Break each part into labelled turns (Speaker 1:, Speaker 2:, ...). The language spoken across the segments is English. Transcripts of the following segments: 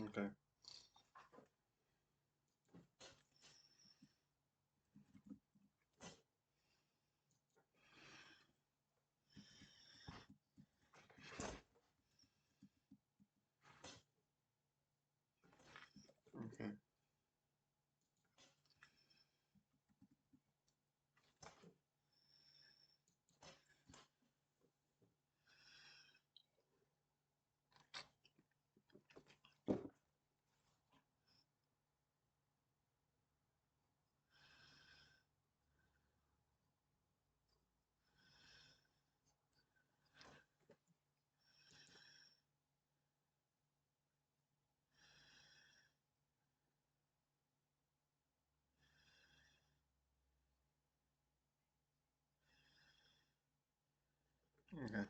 Speaker 1: Okay. Okay. Okay.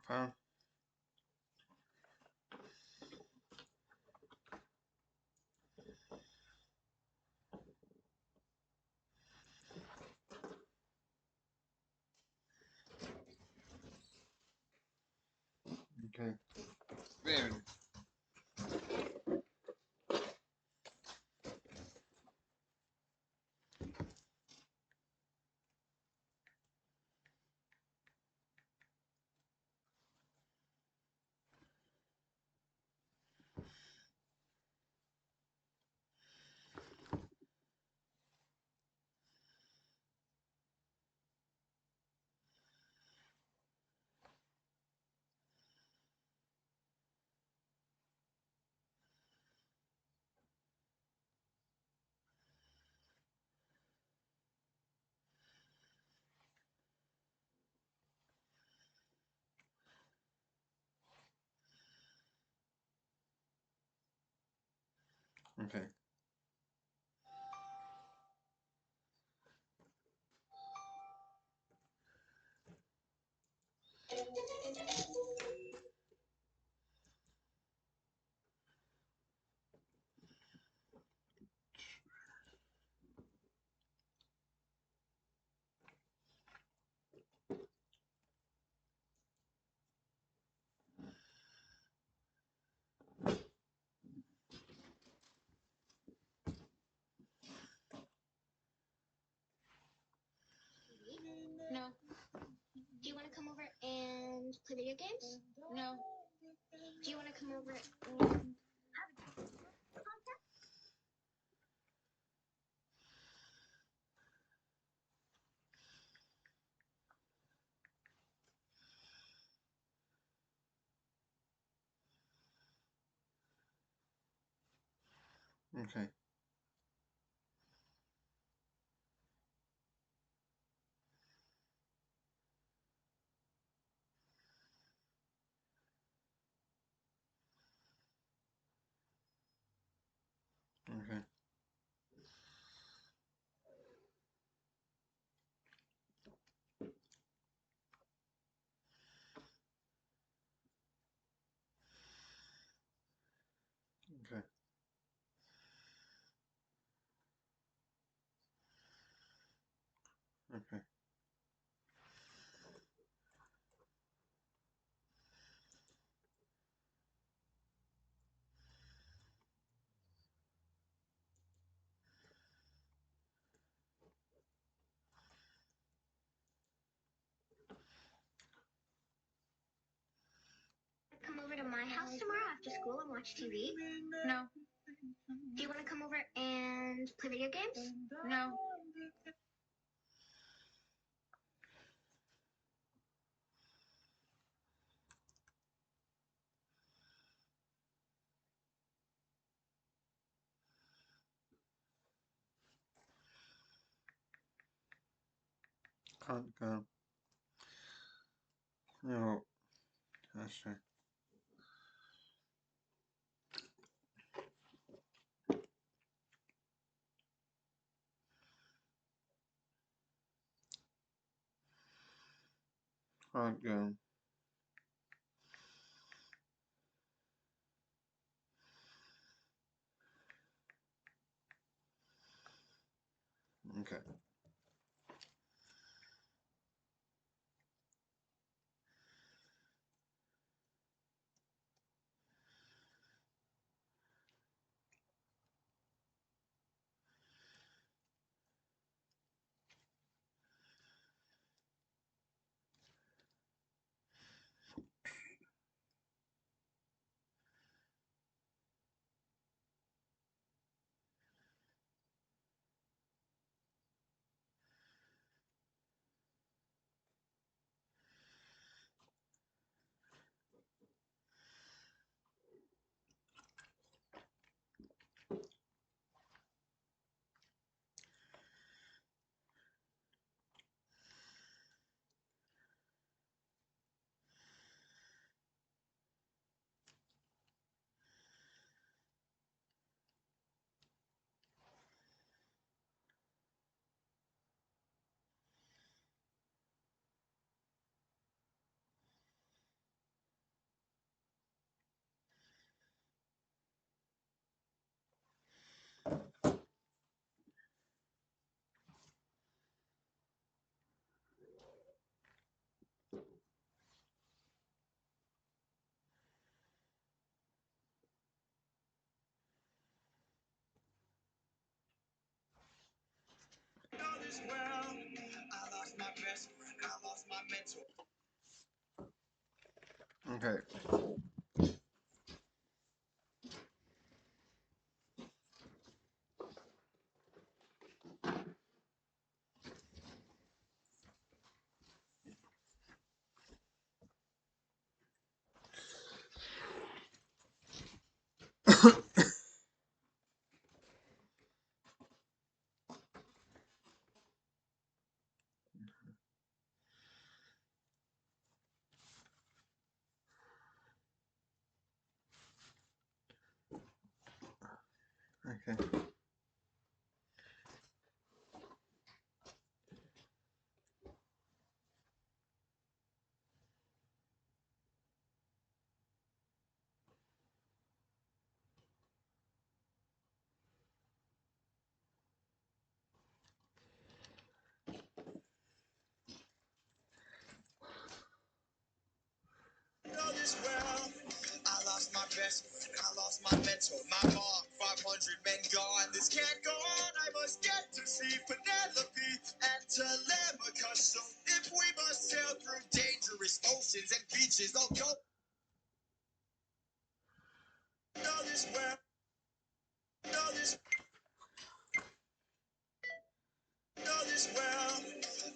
Speaker 1: Fine. Okay. Very. Okay.
Speaker 2: No.
Speaker 3: Do you want to come over and play video games?
Speaker 2: No.
Speaker 3: Do you want to come over and
Speaker 1: Okay. Okay. Okay. Okay.
Speaker 3: come over to my house tomorrow after school and watch TV?
Speaker 2: No.
Speaker 3: Do you want to come over and play video games?
Speaker 2: No.
Speaker 1: Can't go. No. That's true. Can't go. Okay. Okay. Okay.
Speaker 2: This well. I lost my best friend, I lost my mentor, my mom, 500 men gone. This can't go on, I must get to see Penelope and Telemachus. So if we must sail through dangerous oceans and beaches, I'll go. Know this well, know this know this well.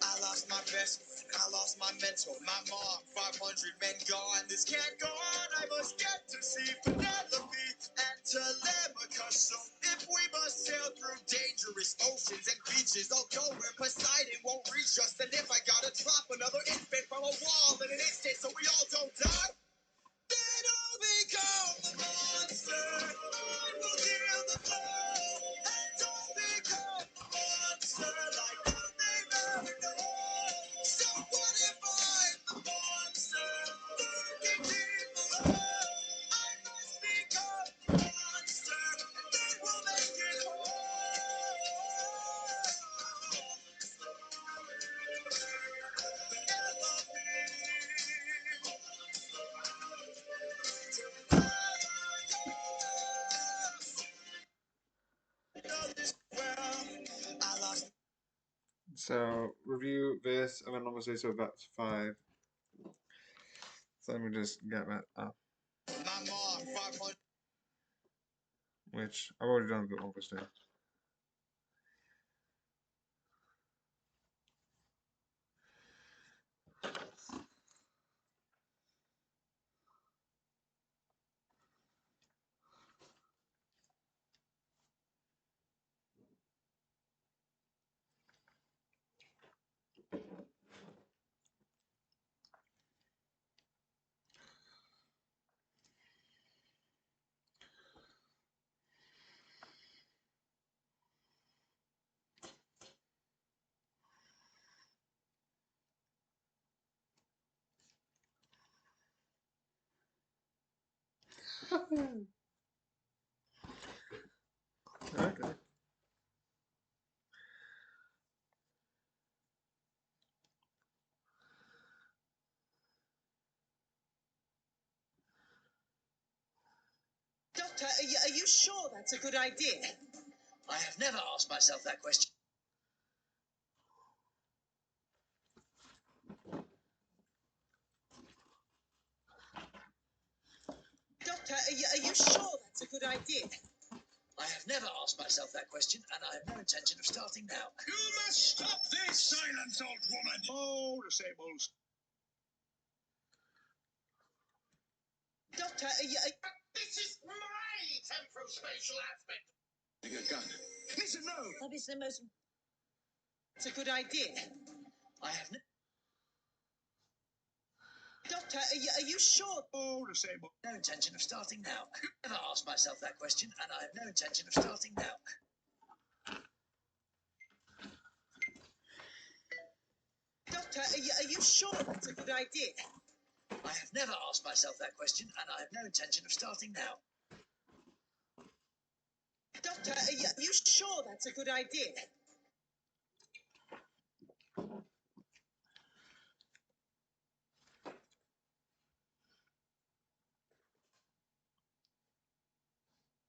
Speaker 2: I lost my best friend, I lost my mentor, my mom, 500 men gone. This can't go on, I must get to see Penelope and Telemachus. So if we must sail through dangerous oceans and beaches, I'll go where Poseidon won't reach us. And if I gotta drop another infant from a wall in an instant so we all don't die, then I'll become the monster. I will kill the flow. And I'll become the monster like nothing ever known. So what if I'm the monster lurking deep below? I must become the monster that will make it
Speaker 1: So review this, and then obviously so that's 5. So let me just get that up,
Speaker 2: my mom, 500.
Speaker 1: which I've already done, but obviously. Okay.
Speaker 2: Doctor, are you sure that's a good idea? I have never asked myself that question. Doctor, are you sure that's a good idea? I have never asked myself that question, and I have no intention of starting now. You must stop this! Silence, old woman! Oh, the same old... Doctor, this is my temporal-spatial aspect! A gun. Listen, no! That is the most... It's a good idea. I have no... Doctor, are you sure? Oh, the same old... No intention of starting now. I've never asked myself that question, and I have no intention of starting now. Doctor, are you sure that's a good idea? I have never asked myself that question, and I have no intention of starting now. Doctor, are you sure that's a good idea?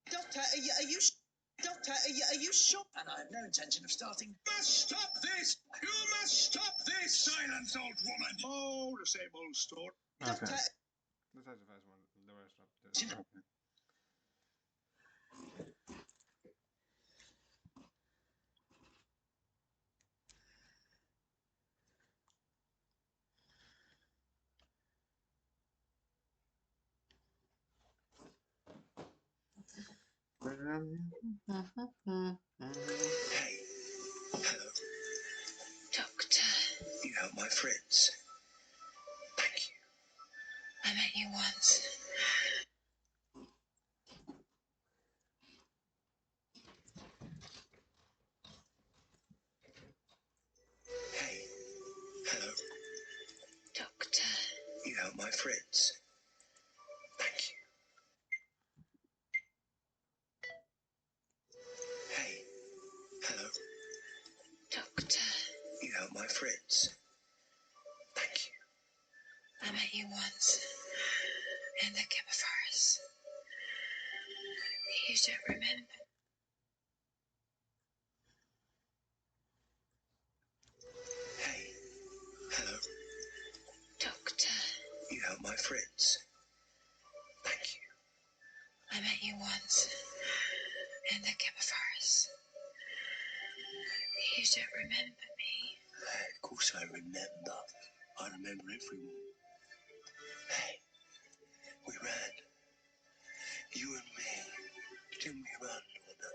Speaker 2: Doctor, are you sure? Doctor, are you sure?
Speaker 4: And I have no intention of starting.
Speaker 5: Must stop this! You must stop this! Silence, old woman! Oh, the same old story.
Speaker 1: Okay.
Speaker 2: Doctor,
Speaker 1: Let's have the first one. The rest of this. Okay.
Speaker 4: Hey, hello.
Speaker 6: Doctor,
Speaker 4: You help my friends. Thank you.
Speaker 6: I met you once.
Speaker 4: Hey, hello.
Speaker 6: Doctor,
Speaker 4: You help my friends. Thank you. Hey, hello.
Speaker 6: Doctor,
Speaker 4: You help my friends. Thank you.
Speaker 6: I met you once in the Kipper Forest. You don't remember.
Speaker 4: Hey, hello.
Speaker 6: Doctor,
Speaker 4: You help my friends. Thank you.
Speaker 6: I met you once in the Kipper Forest. You don't remember me.
Speaker 4: Of course I remember. I remember everyone. Hey, we ran. You and me. Didn't we run, Lorna?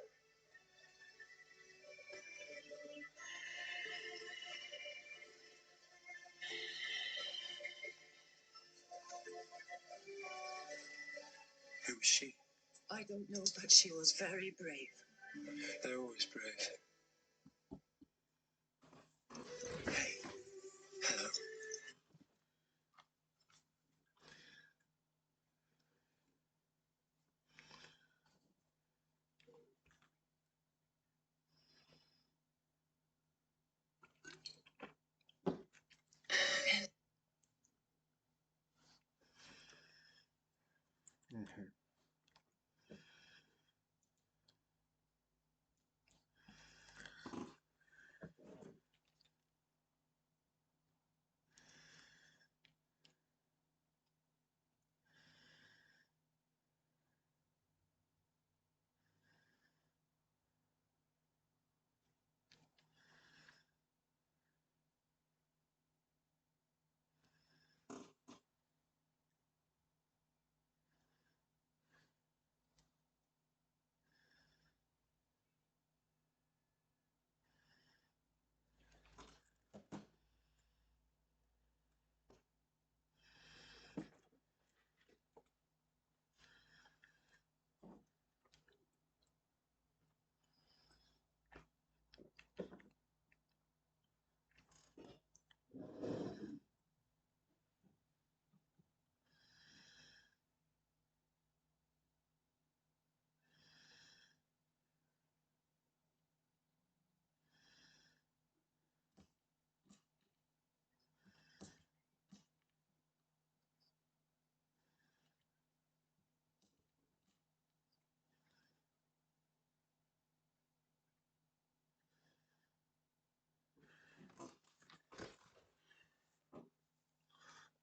Speaker 4: Who was she?
Speaker 6: I don't know, but she was very brave.
Speaker 4: They're always brave. Hey, hello.
Speaker 6: And
Speaker 1: Okay.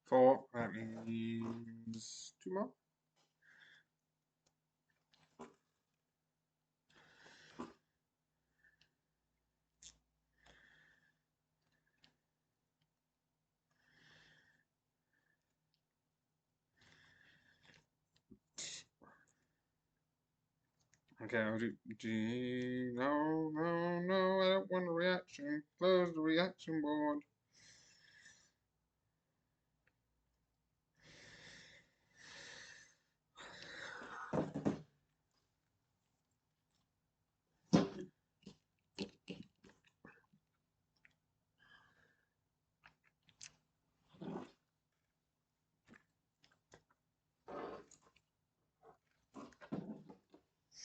Speaker 1: Four. That means two more. Okay, I'll do G. No, no, no, I don't want a reaction. Close the reaction board.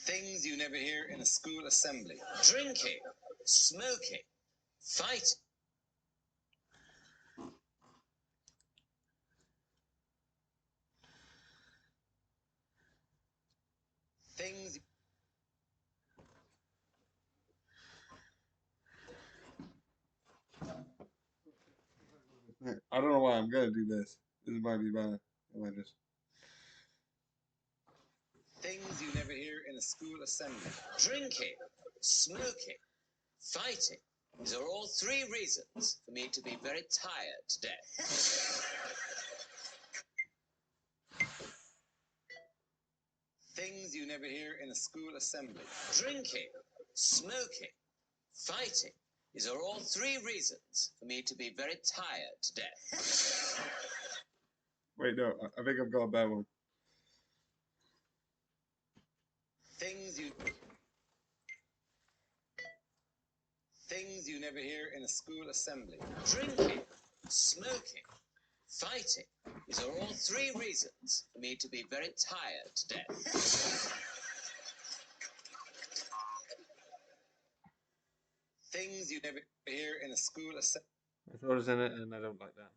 Speaker 7: Things you never hear in a school assembly. Drinking, smoking, fighting. Things
Speaker 1: I don't know why I'm gonna do this. This might be bad. I might just.
Speaker 7: Things you never hear in a school assembly. Drinking, smoking, fighting. These are all 3 reasons for me to be very tired today. Things you never hear in a school assembly. Drinking, smoking, fighting. These are all 3 reasons for me to be very tired today.
Speaker 1: Wait, no. I think I've got a bad one.
Speaker 7: Things you never hear in a school assembly. Drinking, smoking, fighting. These are all 3 reasons for me to be very tired today. Things you never hear in a school assembly.
Speaker 1: I thought it was in it, and I don't like that.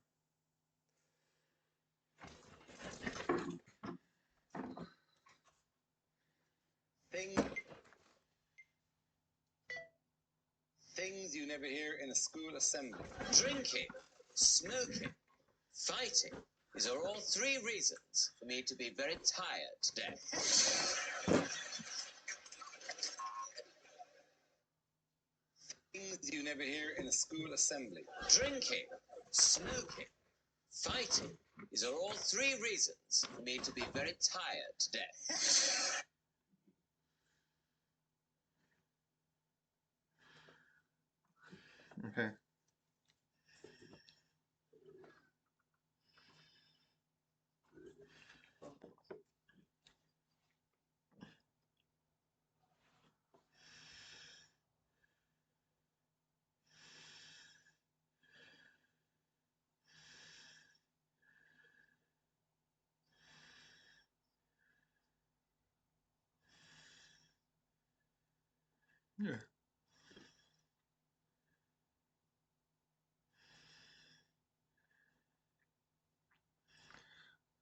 Speaker 7: Things you never hear in a school assembly. Drinking, smoking, fighting. These are all 3 reasons for me to be very tired today. Things you never hear in a school assembly. Drinking, smoking, fighting. These are all 3 reasons for me to be very tired today.
Speaker 1: Okay. Yeah.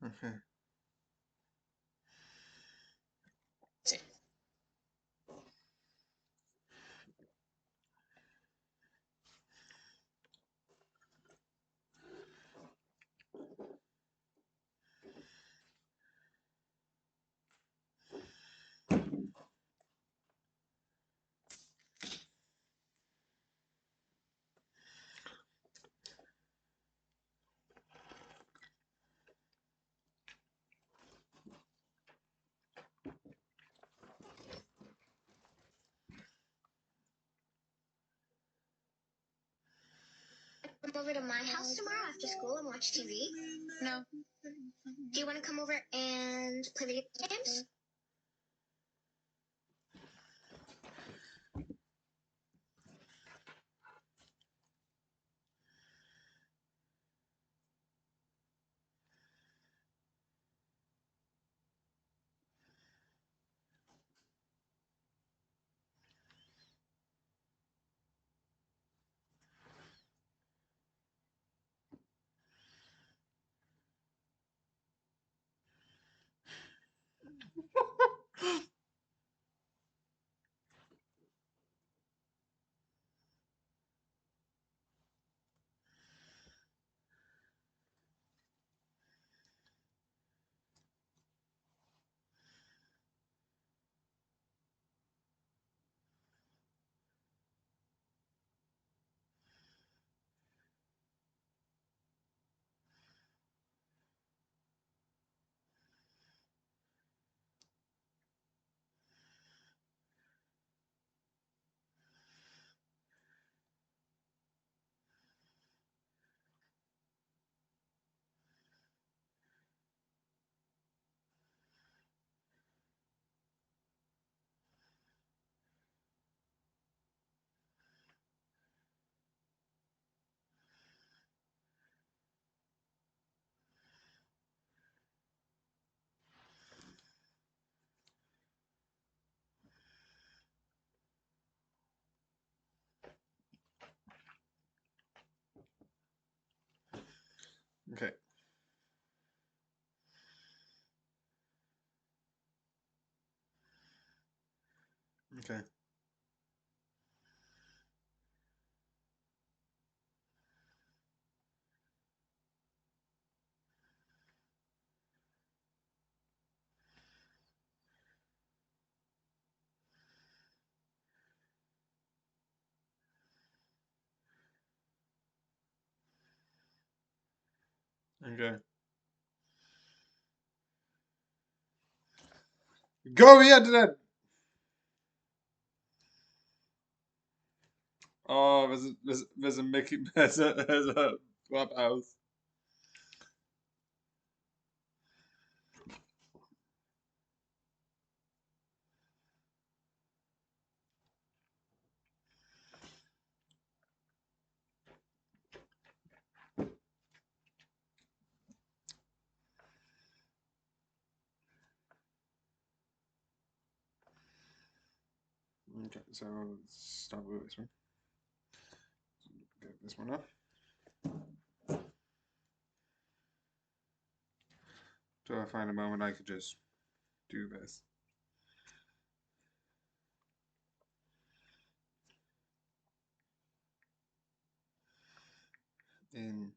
Speaker 1: Okay.
Speaker 3: Come over to my house tomorrow after school and watch TV?
Speaker 6: No.
Speaker 3: Do you want to come over and play video games? Okay. Okay.
Speaker 1: Okay. Go yeah to that. Oh, there's a Mickey there's a clubhouse. Okay, so let's start with this one. Get this one up. So I find a moment I could just do this. In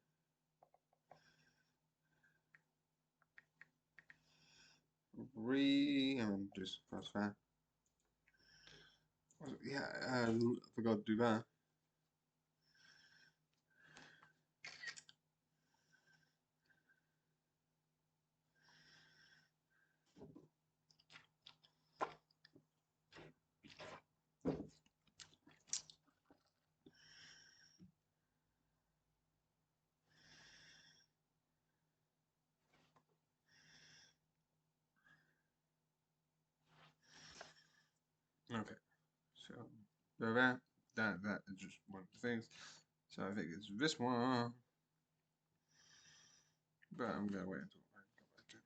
Speaker 1: and just press that. Yeah, I forgot to do that. Okay, so that is just one of the things. So I think it's this one, but I'm gonna wait until I go back to it.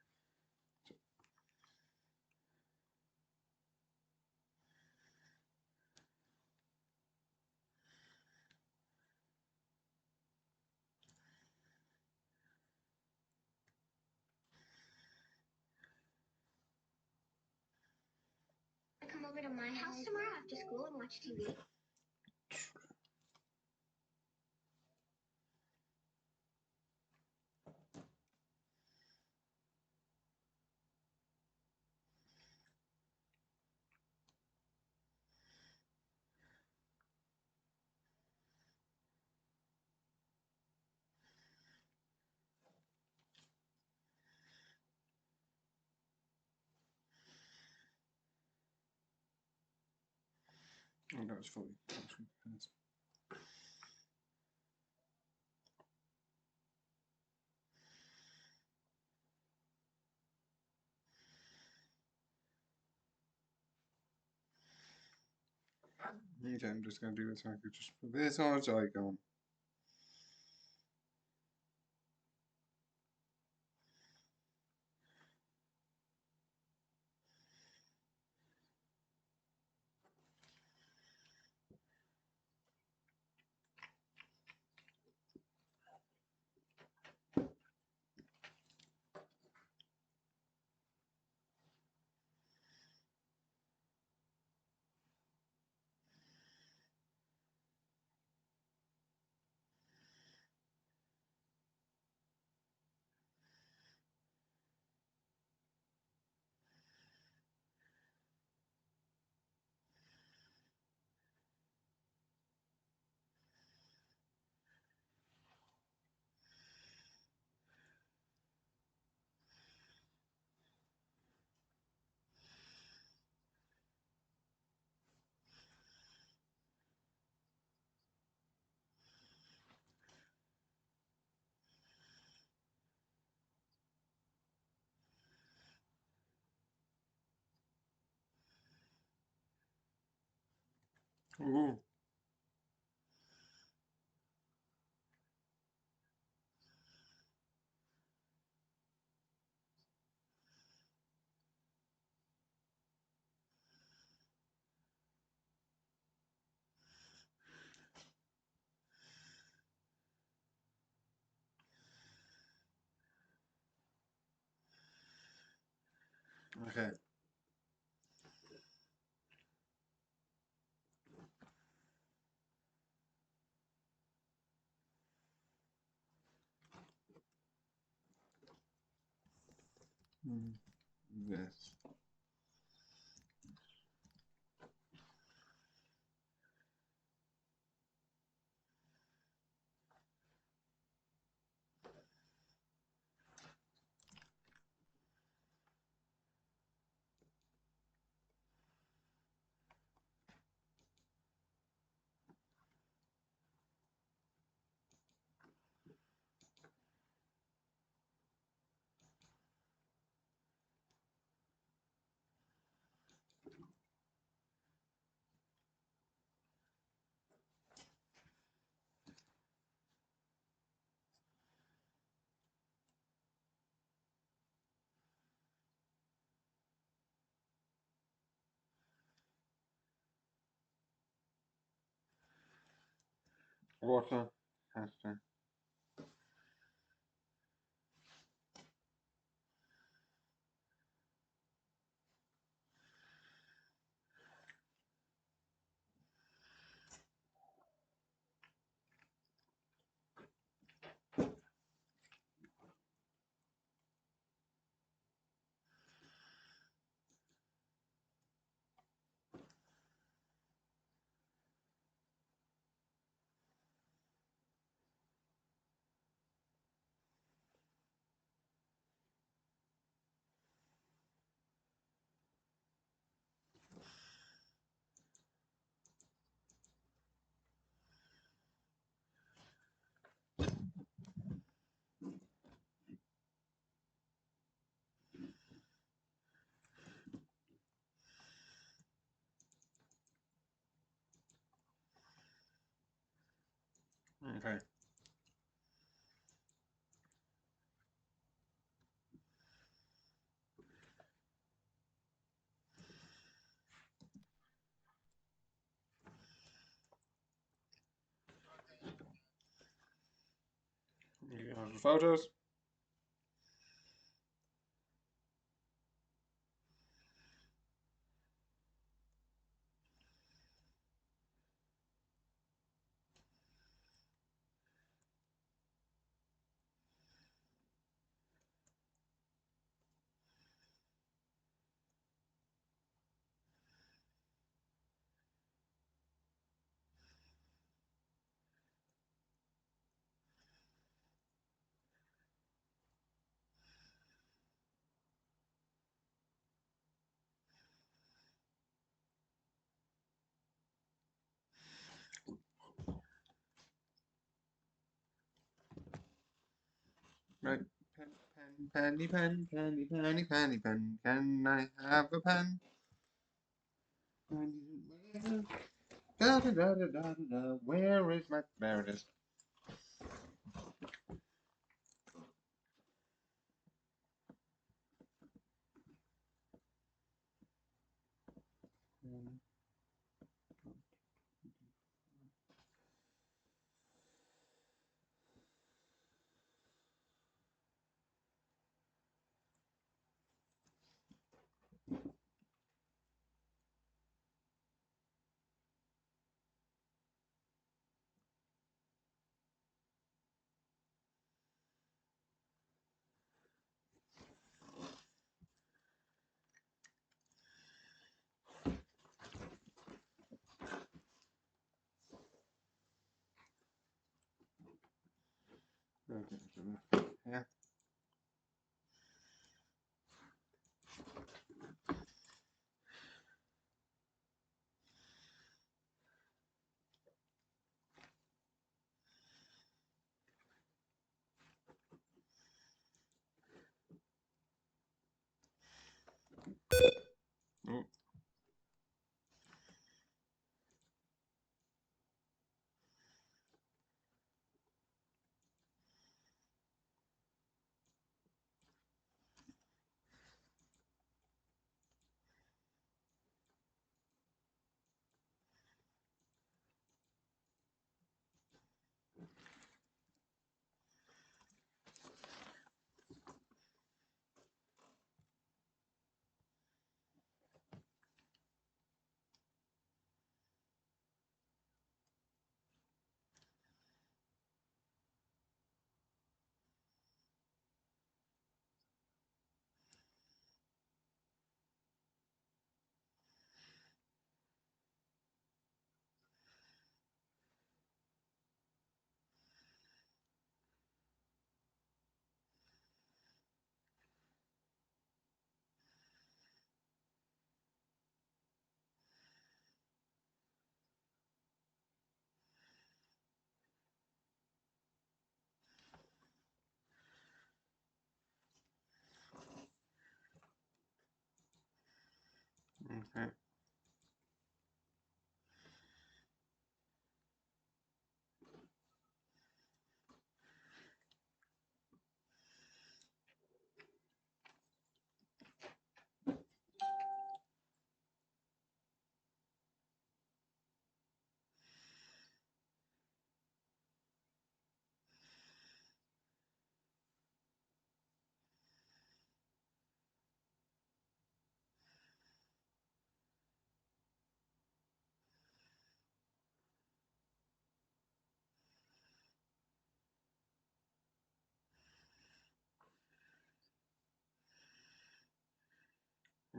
Speaker 3: Come over to my house tomorrow after school and watch TV.
Speaker 1: Oh, that was fully. Okay, I'm just gonna do this. So I could just put this on so I go. Ooh. Okay. This. Water. Has to. Okay. You have the photos. Right. Penny, pen, penny, penny, penny, pen. Can I have a pen? Da da da da da da. Where is my? There it is. Okay, so yeah. Oh.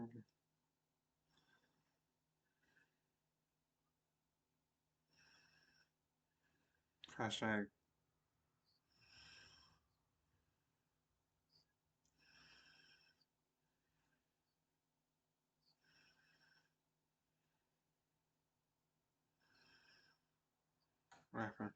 Speaker 1: Okay. Hashtag. Rapper.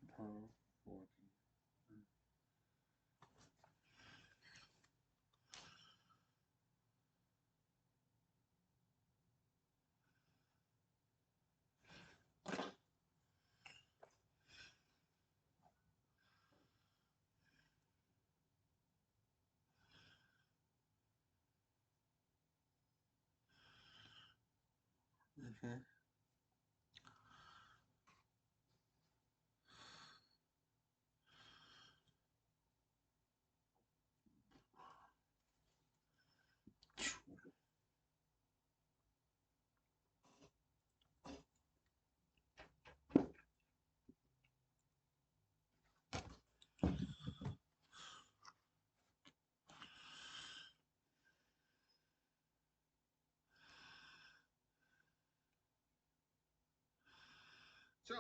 Speaker 1: Apollo 14. Okay.
Speaker 5: So,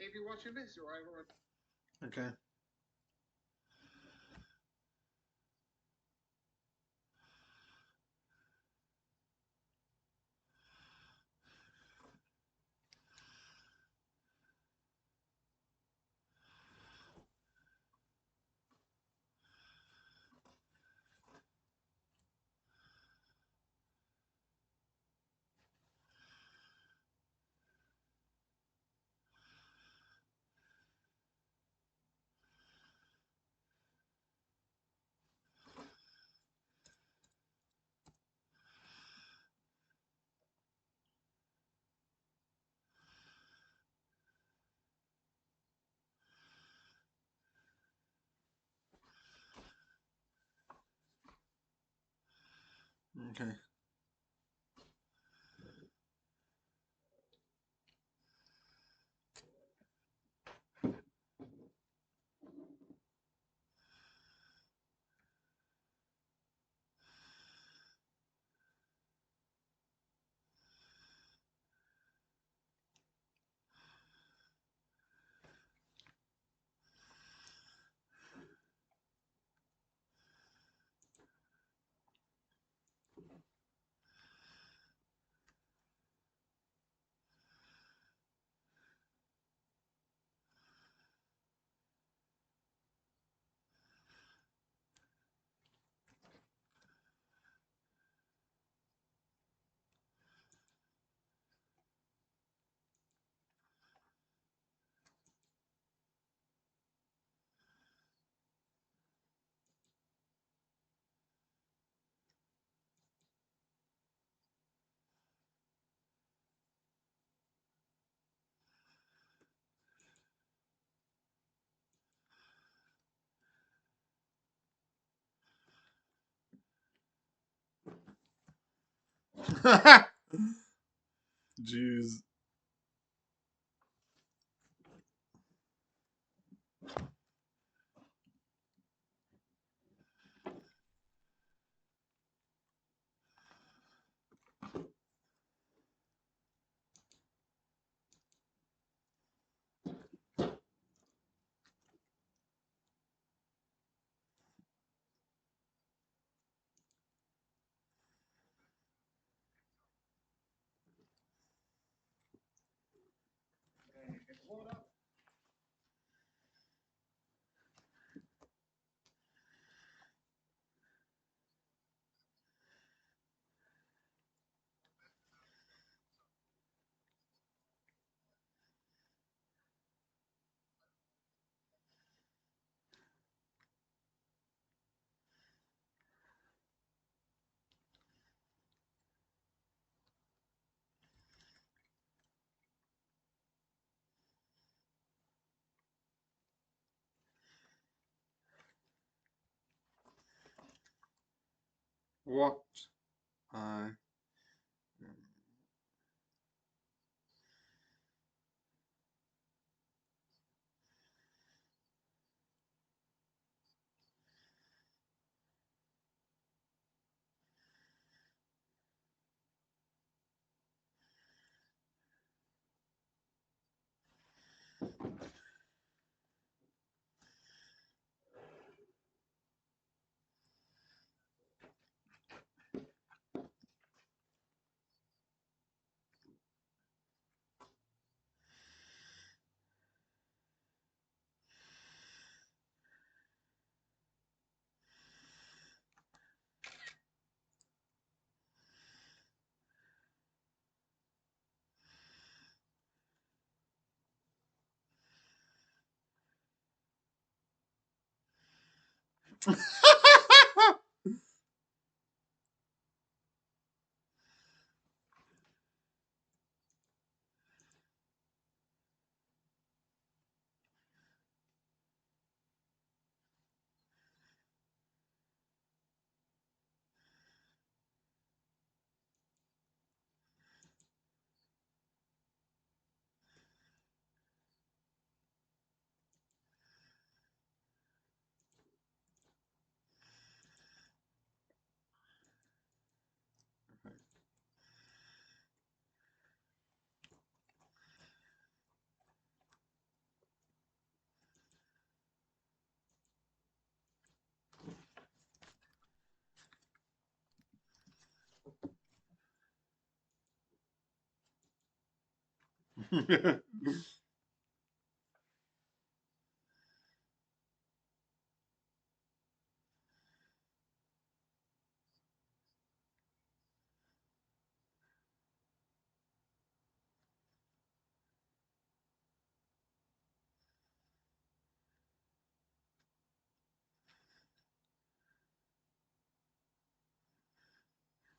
Speaker 5: if you're watching this, or I wrote
Speaker 1: Okay. Okay. Jeez. what I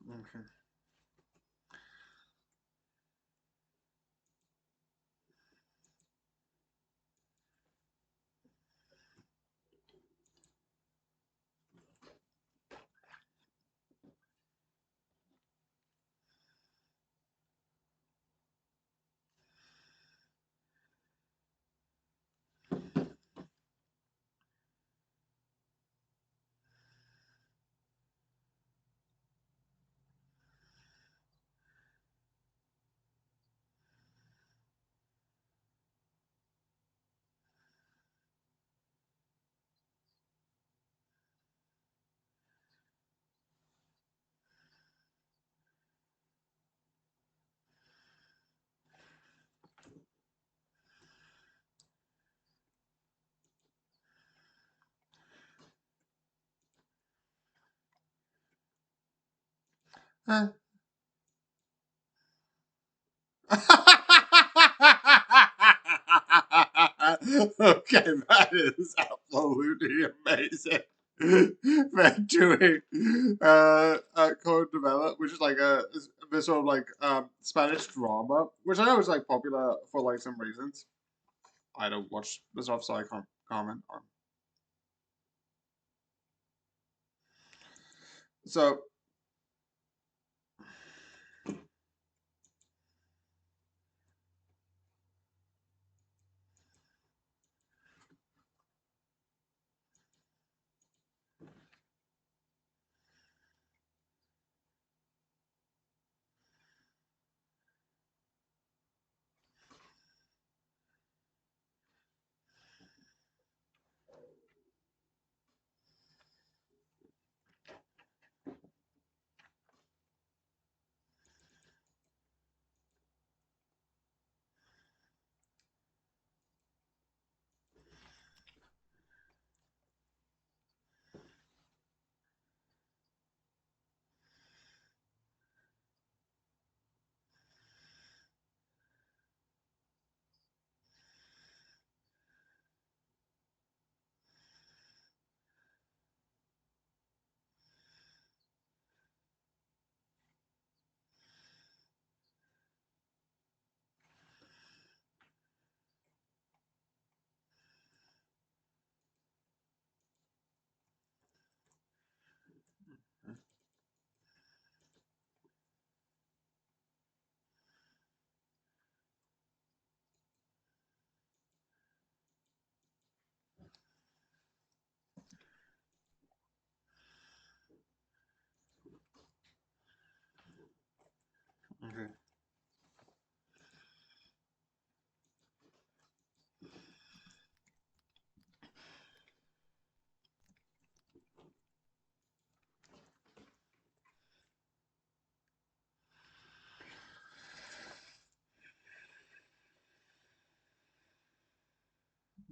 Speaker 1: okay. Huh. Okay, that is absolutely amazing. They're doing Code Develop, which is like this sort of like Spanish drama, which I know is like popular for like some reasons. I don't watch the stuff, so I can't comment on. So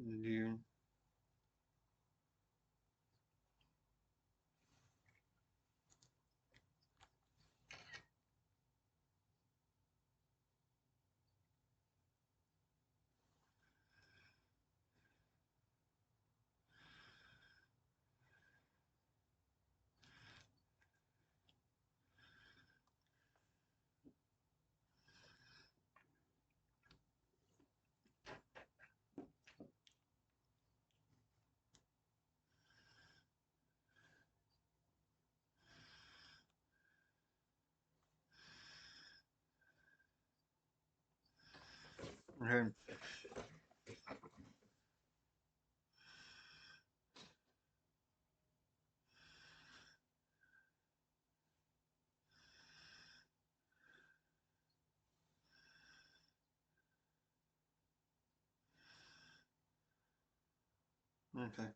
Speaker 1: You. Okay. Okay.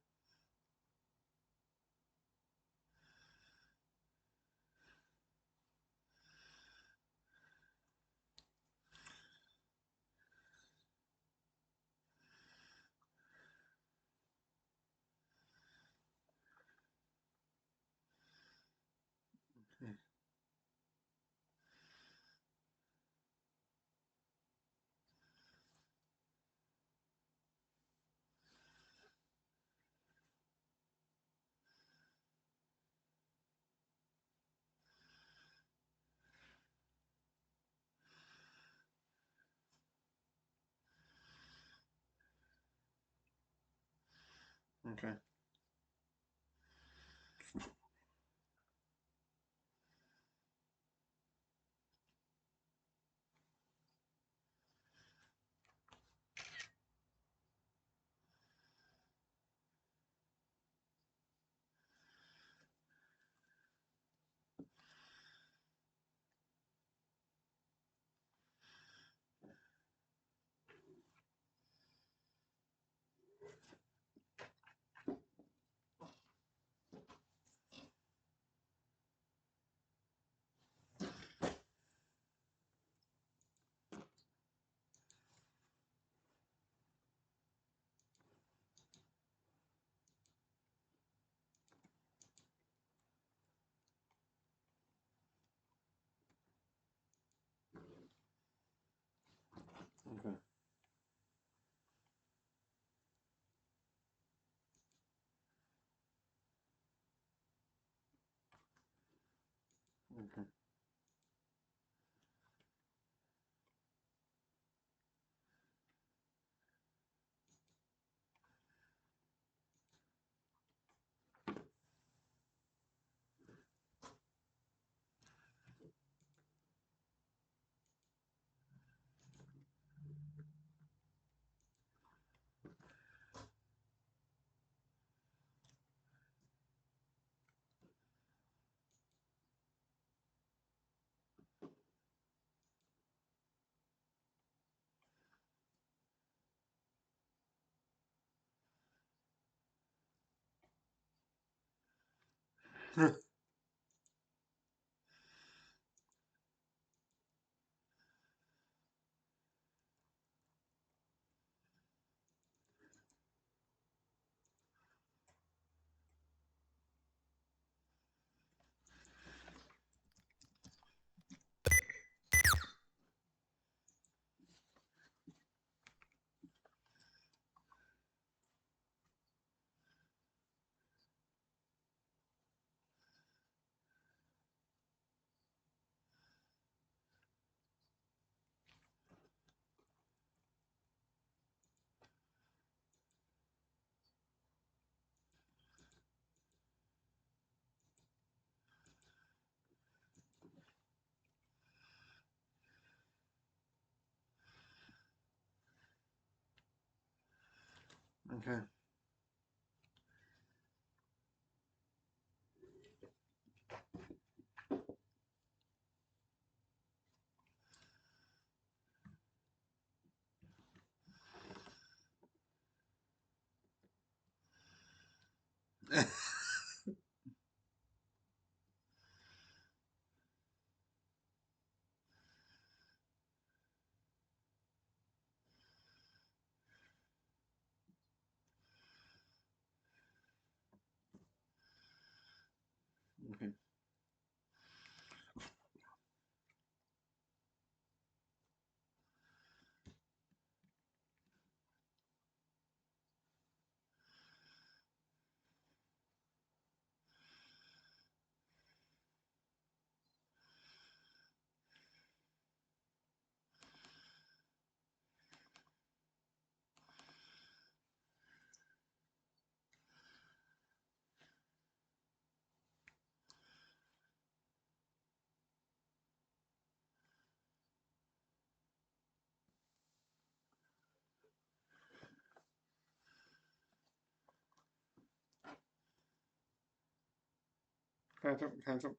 Speaker 1: Okay. Okay. Okay. Okay. Okay. Cancel.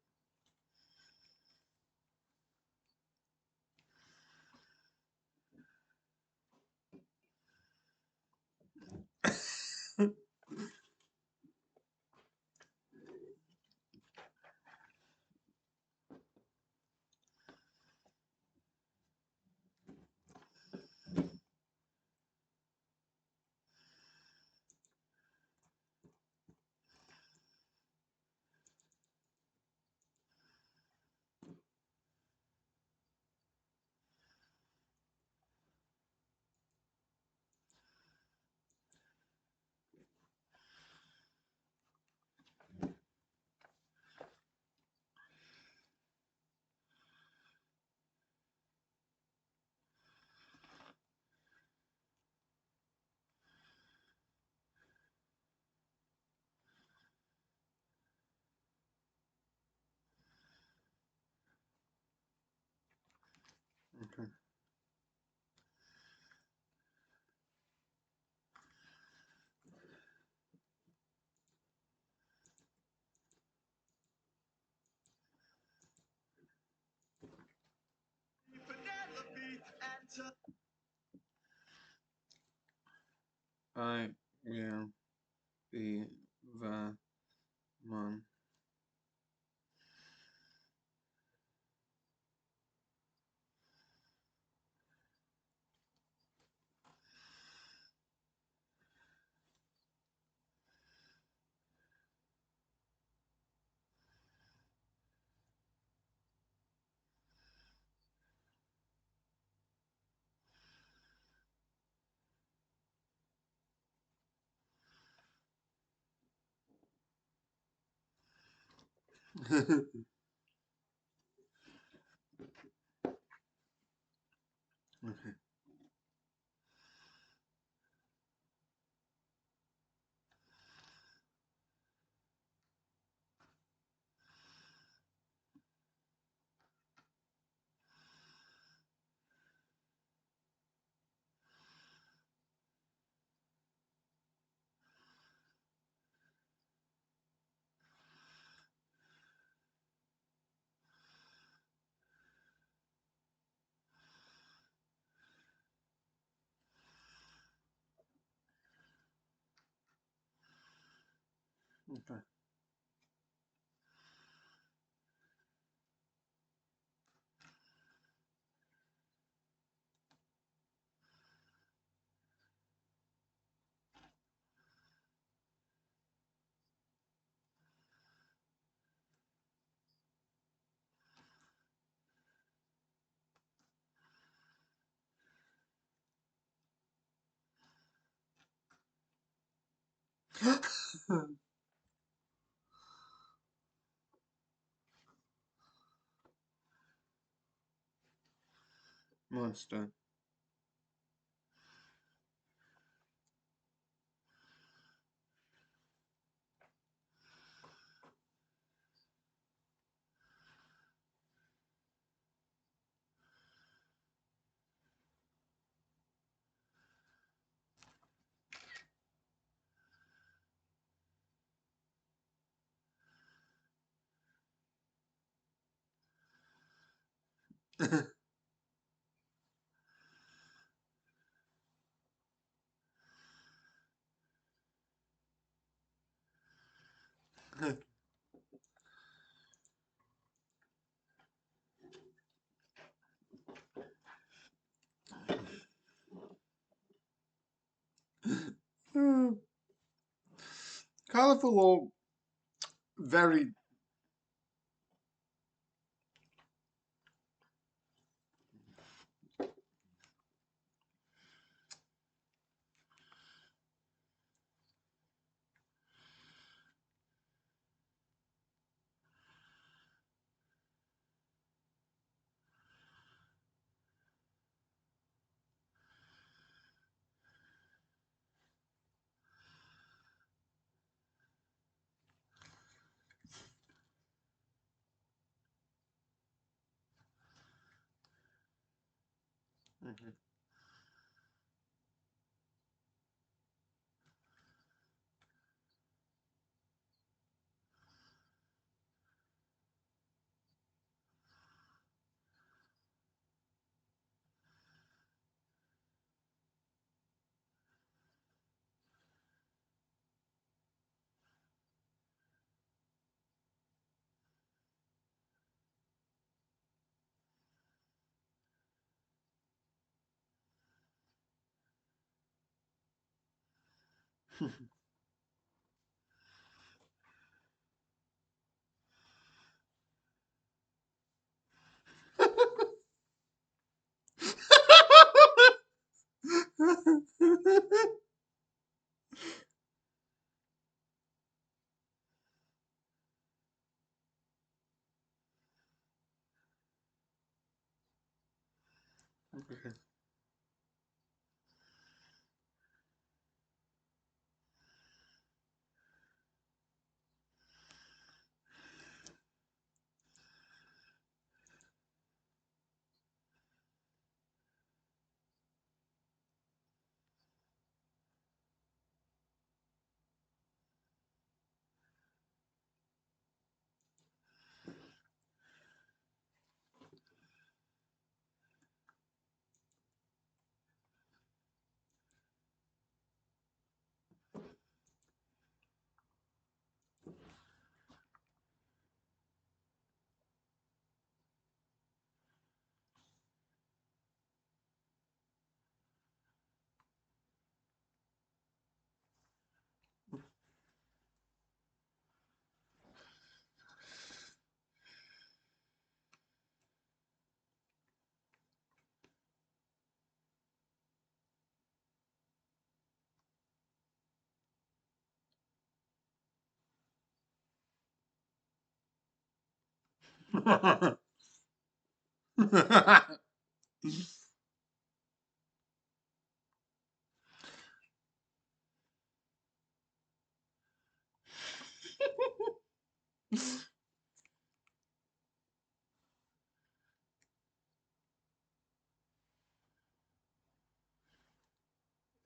Speaker 1: Okay.
Speaker 2: Penelope and
Speaker 1: I will be the one. Okay. Okay. Monster. Colorful or very Mhm. Okay.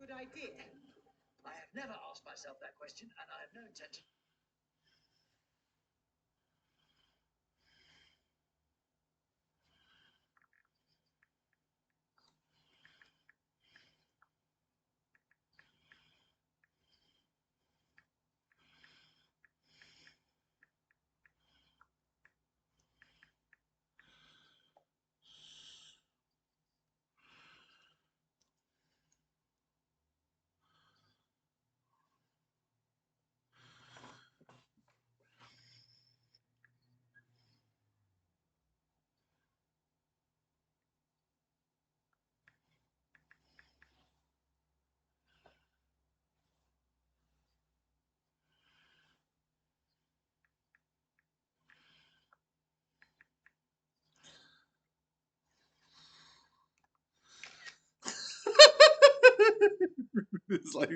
Speaker 8: Good idea. I have never asked myself that question, and I have no intention.
Speaker 1: It's like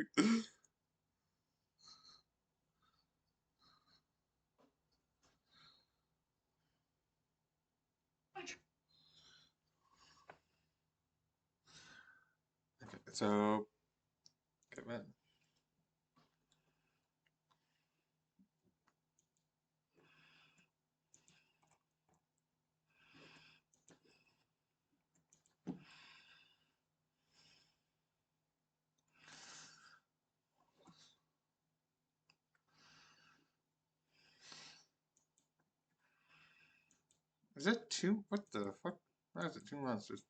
Speaker 1: okay, so okay, man. Is that two? What the fuck? Why is it two monsters?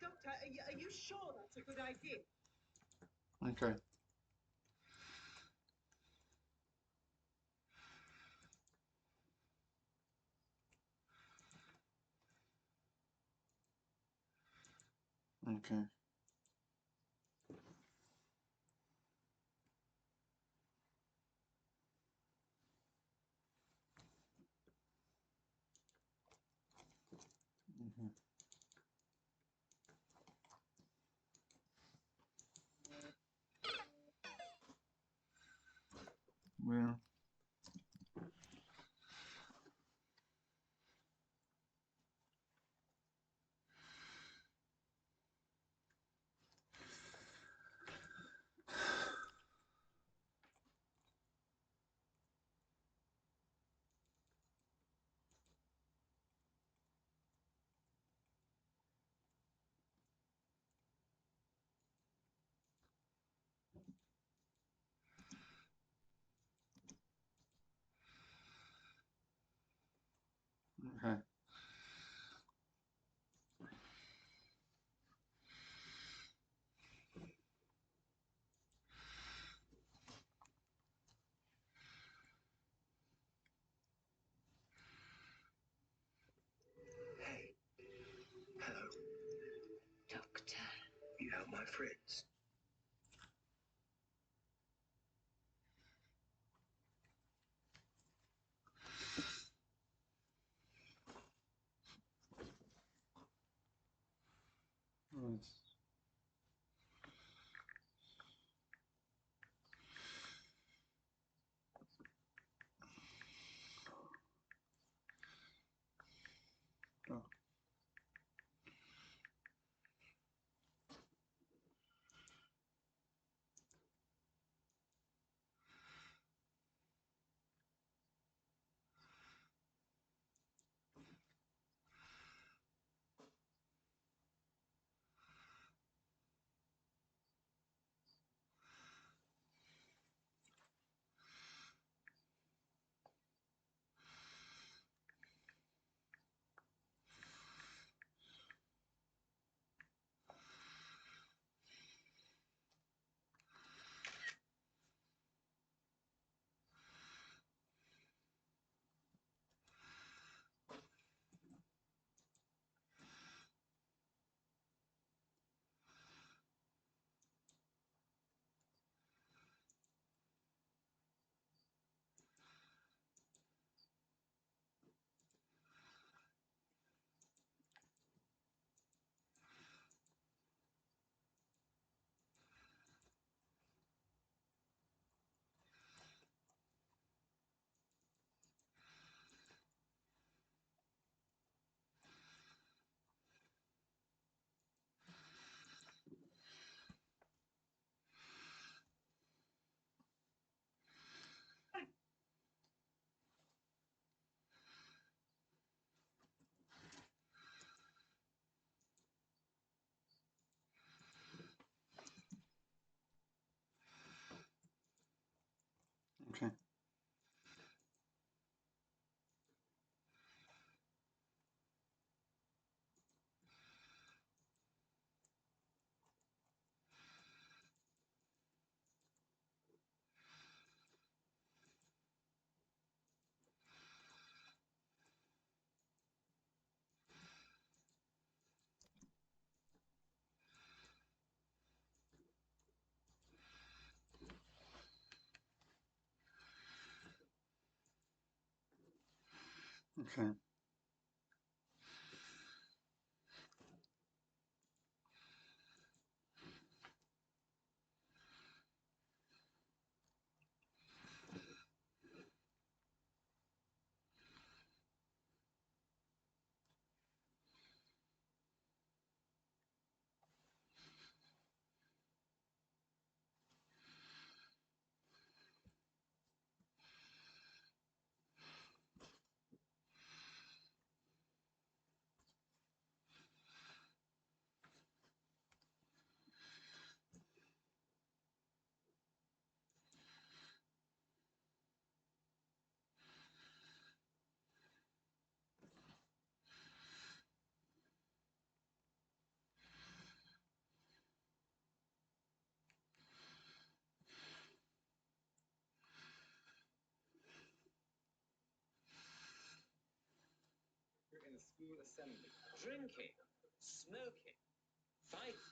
Speaker 8: Doctor, are you sure that's a good idea?
Speaker 1: Okay. Okay. Mhm. Well. Okay.
Speaker 4: Hey, hello.
Speaker 6: Doctor.
Speaker 4: You help my friends.
Speaker 1: Right. Oh. Okay. Okay.
Speaker 7: school assembly. Drinking, smoking, fighting.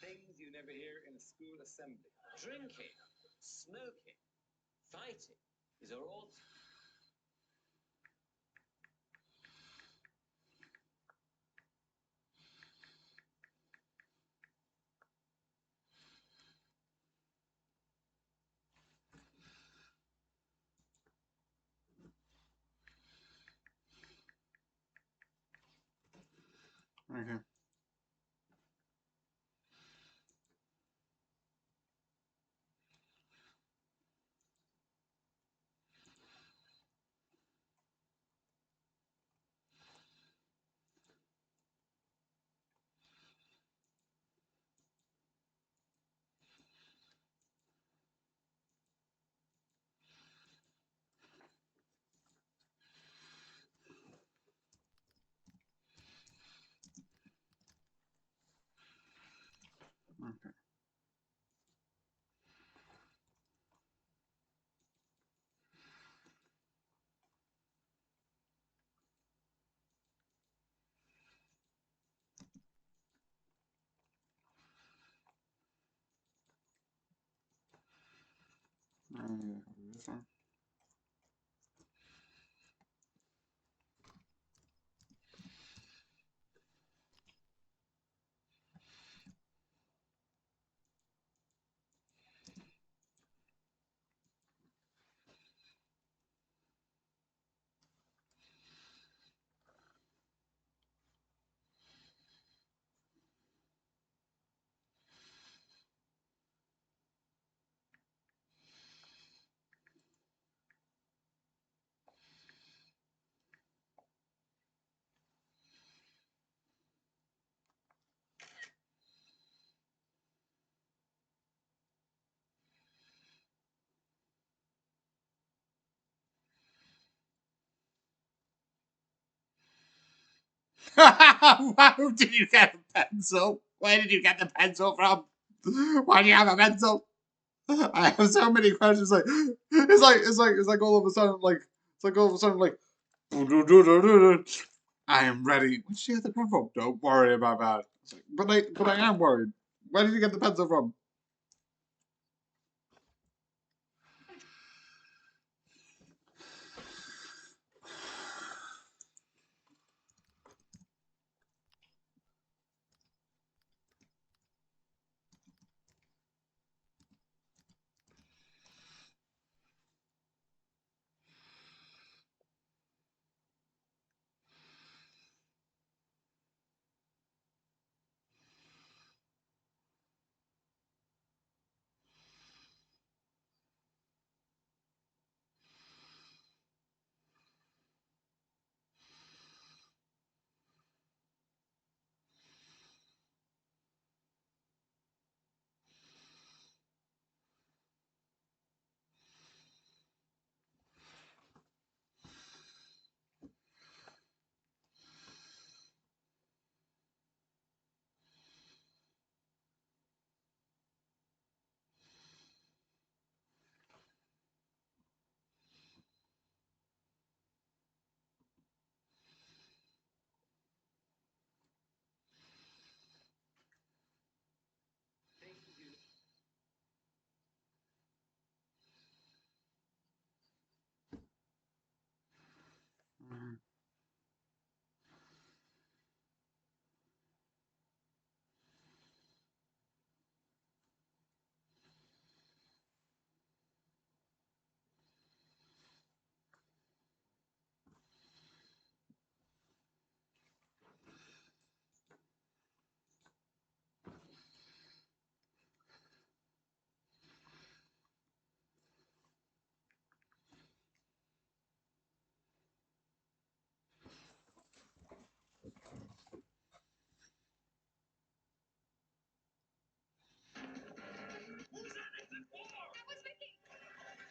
Speaker 7: Things you never hear in a school assembly. Drinking, smoking, fighting. These are all.
Speaker 1: Okay. Okay. This one. How did you get a pencil? Where did you get the pencil from? Why do you have a pencil? I have so many questions. It's like all of a sudden I am ready. Where did you get the pen from? Don't worry about that. It's like, but I am worried. Where did you get the pencil from?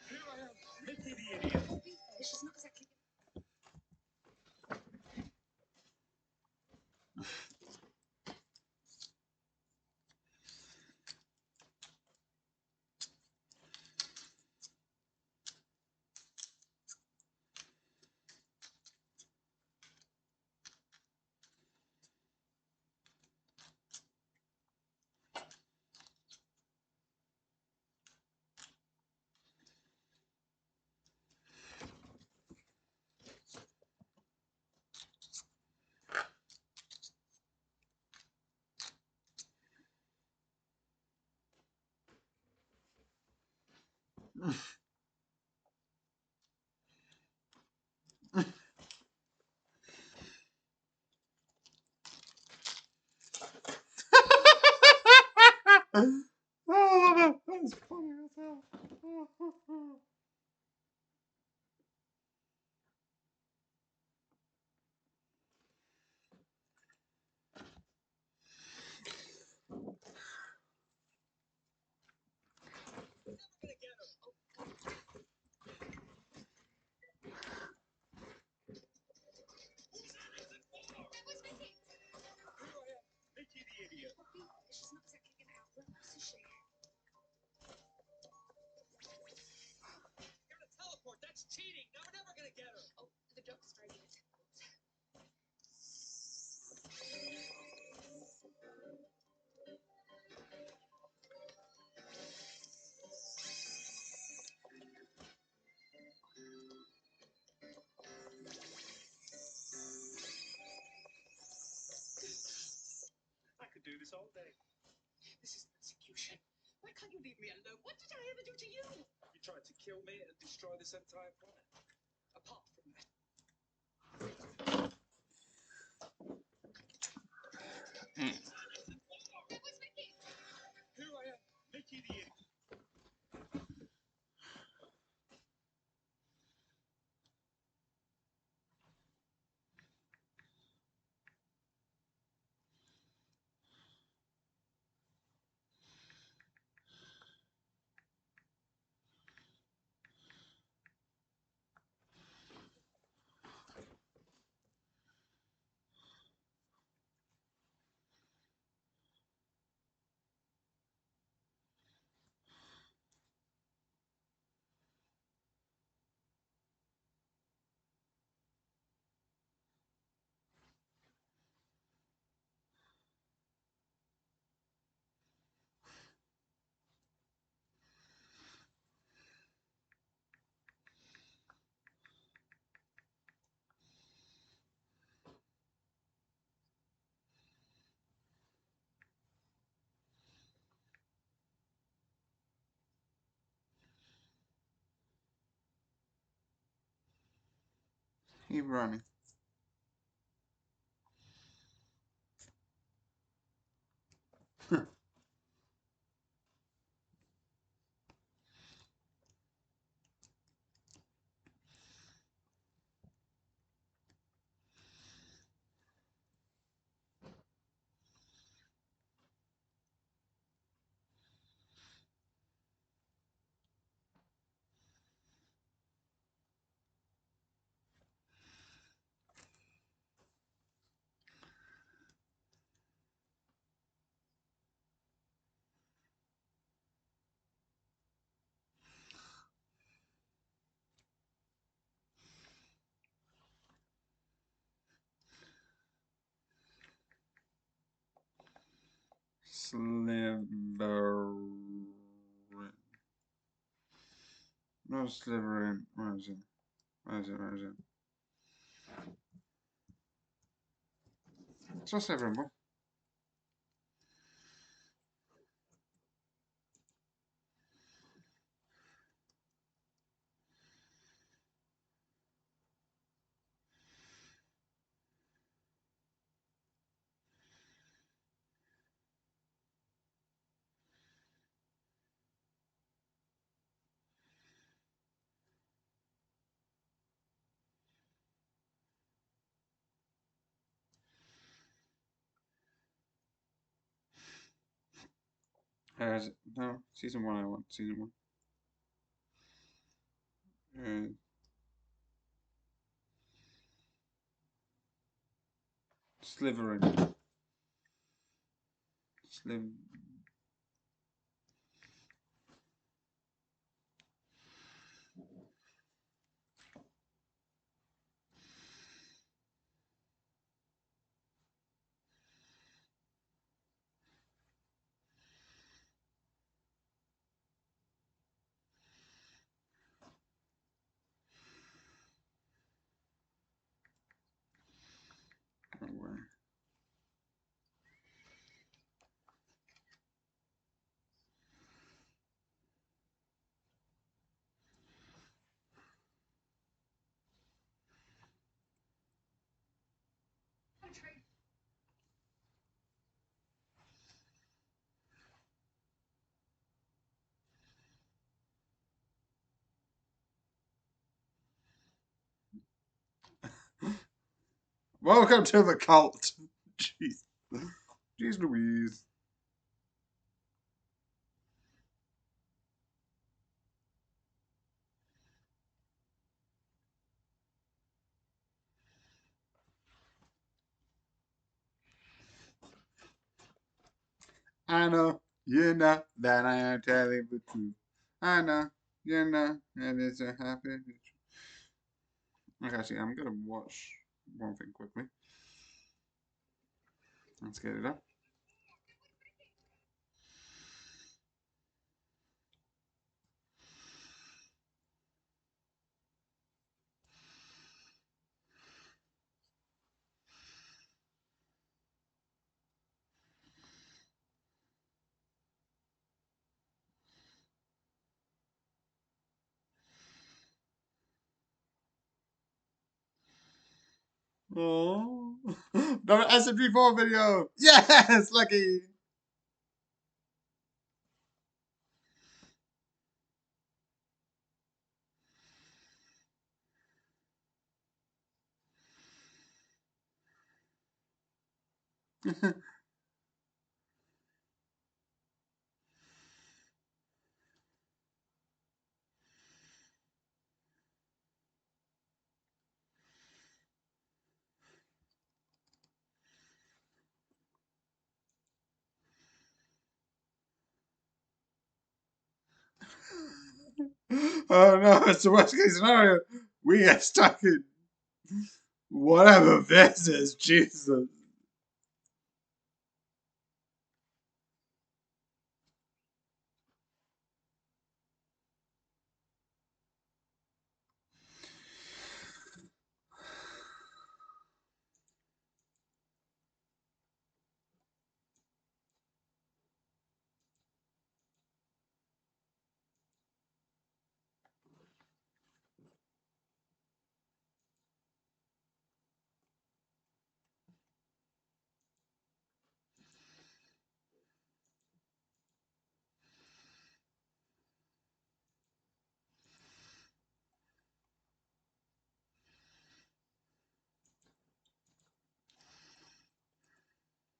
Speaker 5: Here I am, Mickey the idiot.
Speaker 3: She's not exactly.
Speaker 1: Oh, that's funny as hell.
Speaker 5: Mickey the idiot.
Speaker 3: She's not exactly gonna outlook, is she?
Speaker 8: You're gonna teleport. That's cheating. No, we're never gonna get her.
Speaker 3: Oh, the doc's writing a teleport.
Speaker 5: I could do this all day.
Speaker 8: This is persecution. Why can't you leave me alone? What did I ever do to you?
Speaker 5: You tried to kill me and destroy this entire planet.
Speaker 8: Apart from that.
Speaker 5: Here I am, Mickey the idiot.
Speaker 1: Keep running. Slytherin. No, Slytherin. Where is it? Where is it? Where is it? It's not Slytherin, boy. Is it? No, season 1 I want. Season 1. Slytherin. Sliv. Oh, where? Welcome to the cult. Jeez. Jeez Louise. I know, you know that I am telling the truth. I know, you know, and it's a happy. Okay, see, I'm gonna watch one thing quickly. Let's get it up. Oh, another SMP4 video. Yes, lucky. Oh no, it's the worst case scenario. We get stuck in whatever this is. Jesus.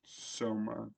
Speaker 1: So much.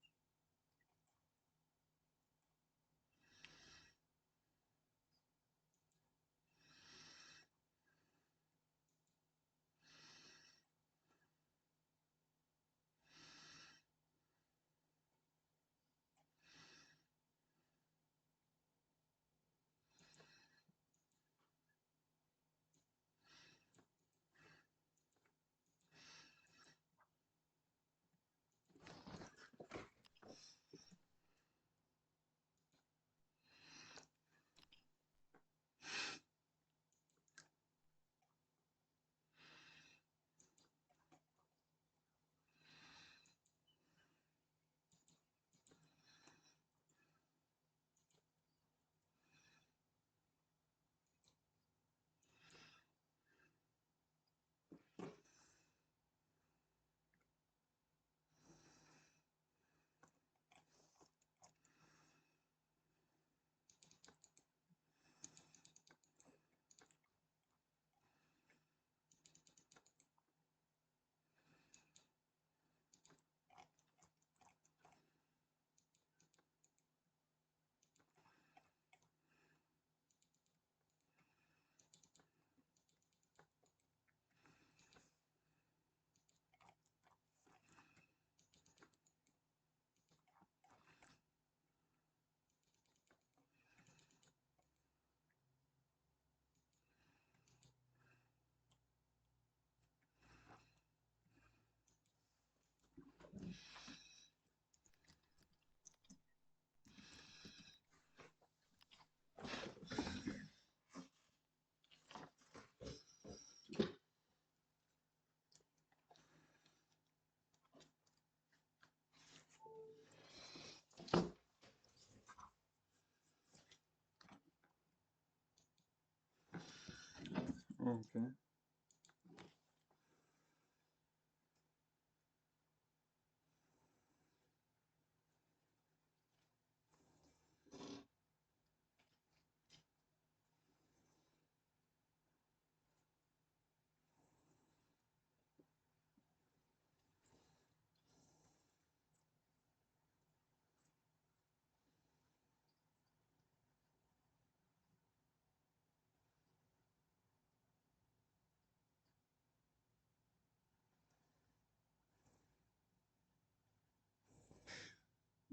Speaker 1: Okay.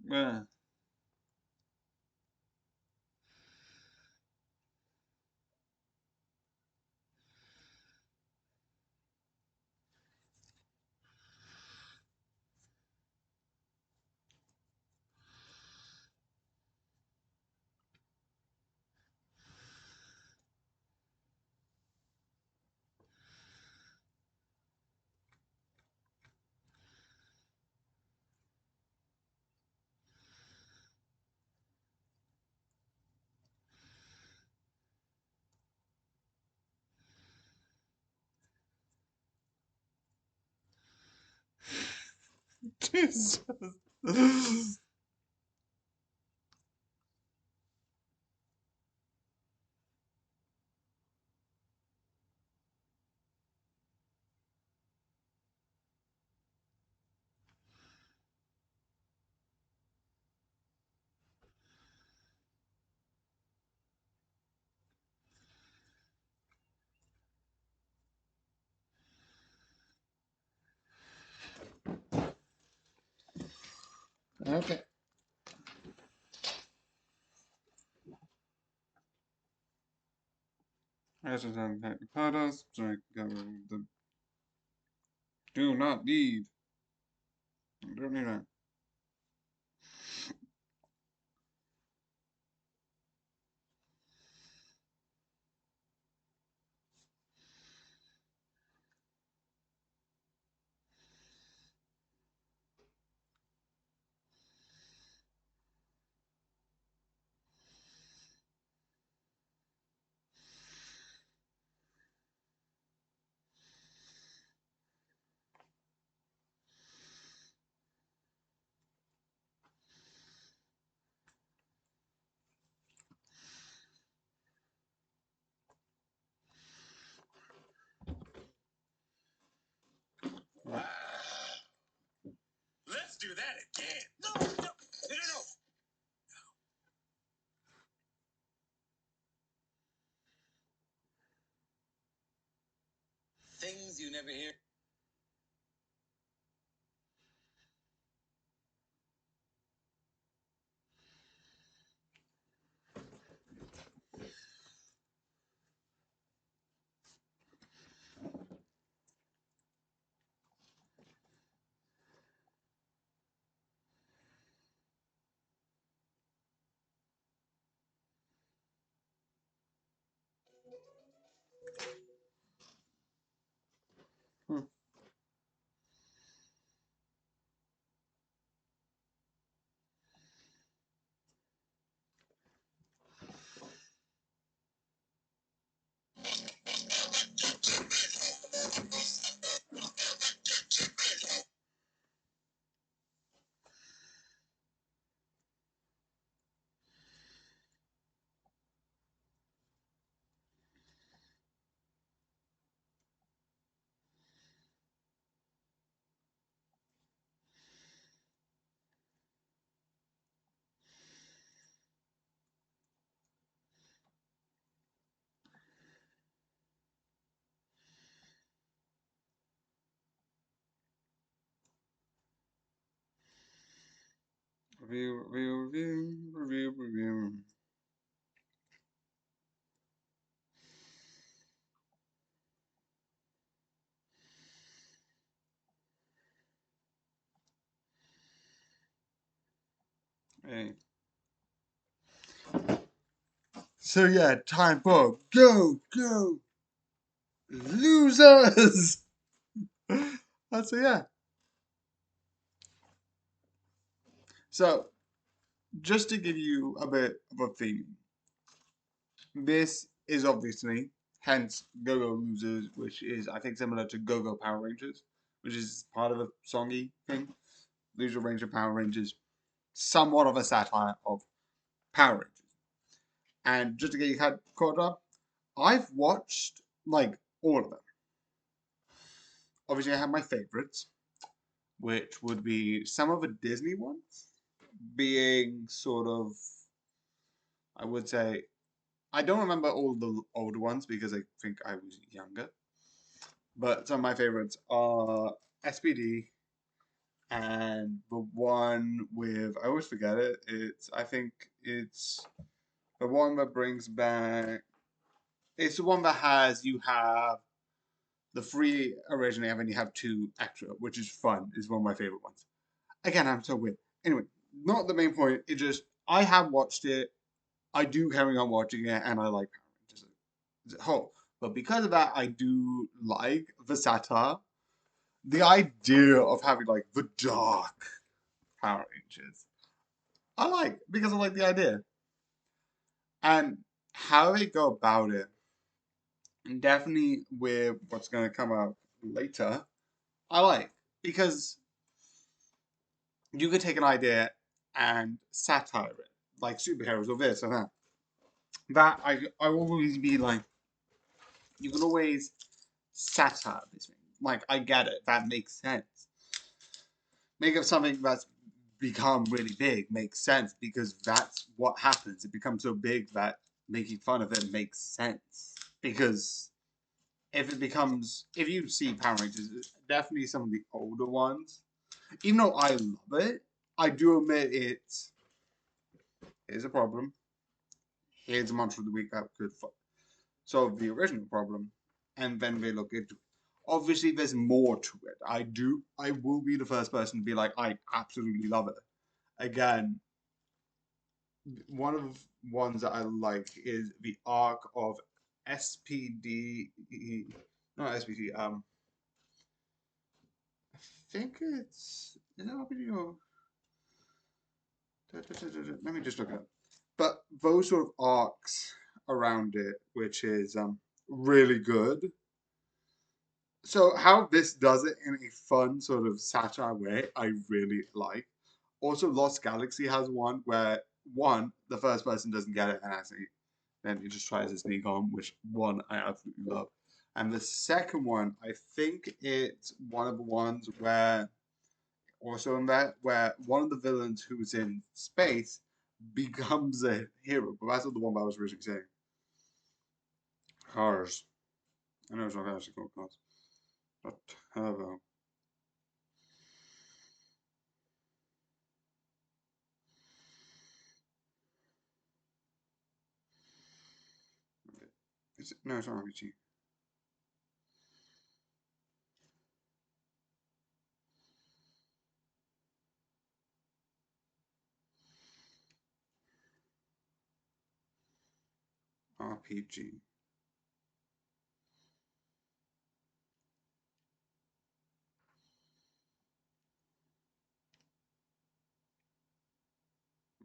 Speaker 1: Yeah. Jesus. Okay. I should have Pados, the do not need. I don't need that.
Speaker 5: Let's do that again. No.
Speaker 7: Things you never hear.
Speaker 1: Hmm. Review. Hey. So yeah, time for go losers. So yeah. So just to give you a bit of a theme, this is obviously hence Go-Go Losers, which is I think similar to Go-Go Power Rangers, which is part of a songy thing. Loser Ranger Power Rangers, somewhat of a satire of Power Rangers. And just to get you caught up, I've watched like all of them. Obviously, I have my favorites, which would be some of the Disney ones, being sort of, I would say, I don't remember all the older ones because I think I was younger. But some of my favorites are SPD, and the one with, I always forget it. I think it's the one that brings back. It's the one that has you have the three originally, and then you have two extra, which is fun. Is one of my favorite ones. Again, I'm so weird. Anyway, not the main point. It just I have watched it. I do carry on watching it, and I like Power Rangers as a whole. But because of that, I do like the satire. The idea of having like the dark Power Rangers, I like because I like the idea and how they go about it. And definitely with what's going to come up later, I like because you could take an idea and satire it, like superheroes or this or that. That I always be like, you can always satire this thing. Like I get it, that makes sense. Make of something that's become really big makes sense because that's what happens. It becomes so big that making fun of it makes sense. Because if you see Power Rangers, definitely some of the older ones, even though I love it, I do admit here's a problem. Here's a monster of the week that could solve the original problem, and then they look into it. Obviously, there's more to it. I will be the first person to be like, I absolutely love it. Again, one of the ones that I like is the arc of SPD, not SPD, I think is it SPD or let me just look it up. But those sort of arcs around it, which is really good. So how this does it in a fun sort of satire way, I really like. Also, Lost Galaxy has one where the first person doesn't get it and actually then he just tries to sneak on, which one I absolutely love. And the second one, I think it's one of the ones where also in that where one of the villains who's in space becomes a hero. But that's not the one that I was originally saying. Cars. I know it's not actually called Cars. But Turbo. No, it's not RPG. RPG.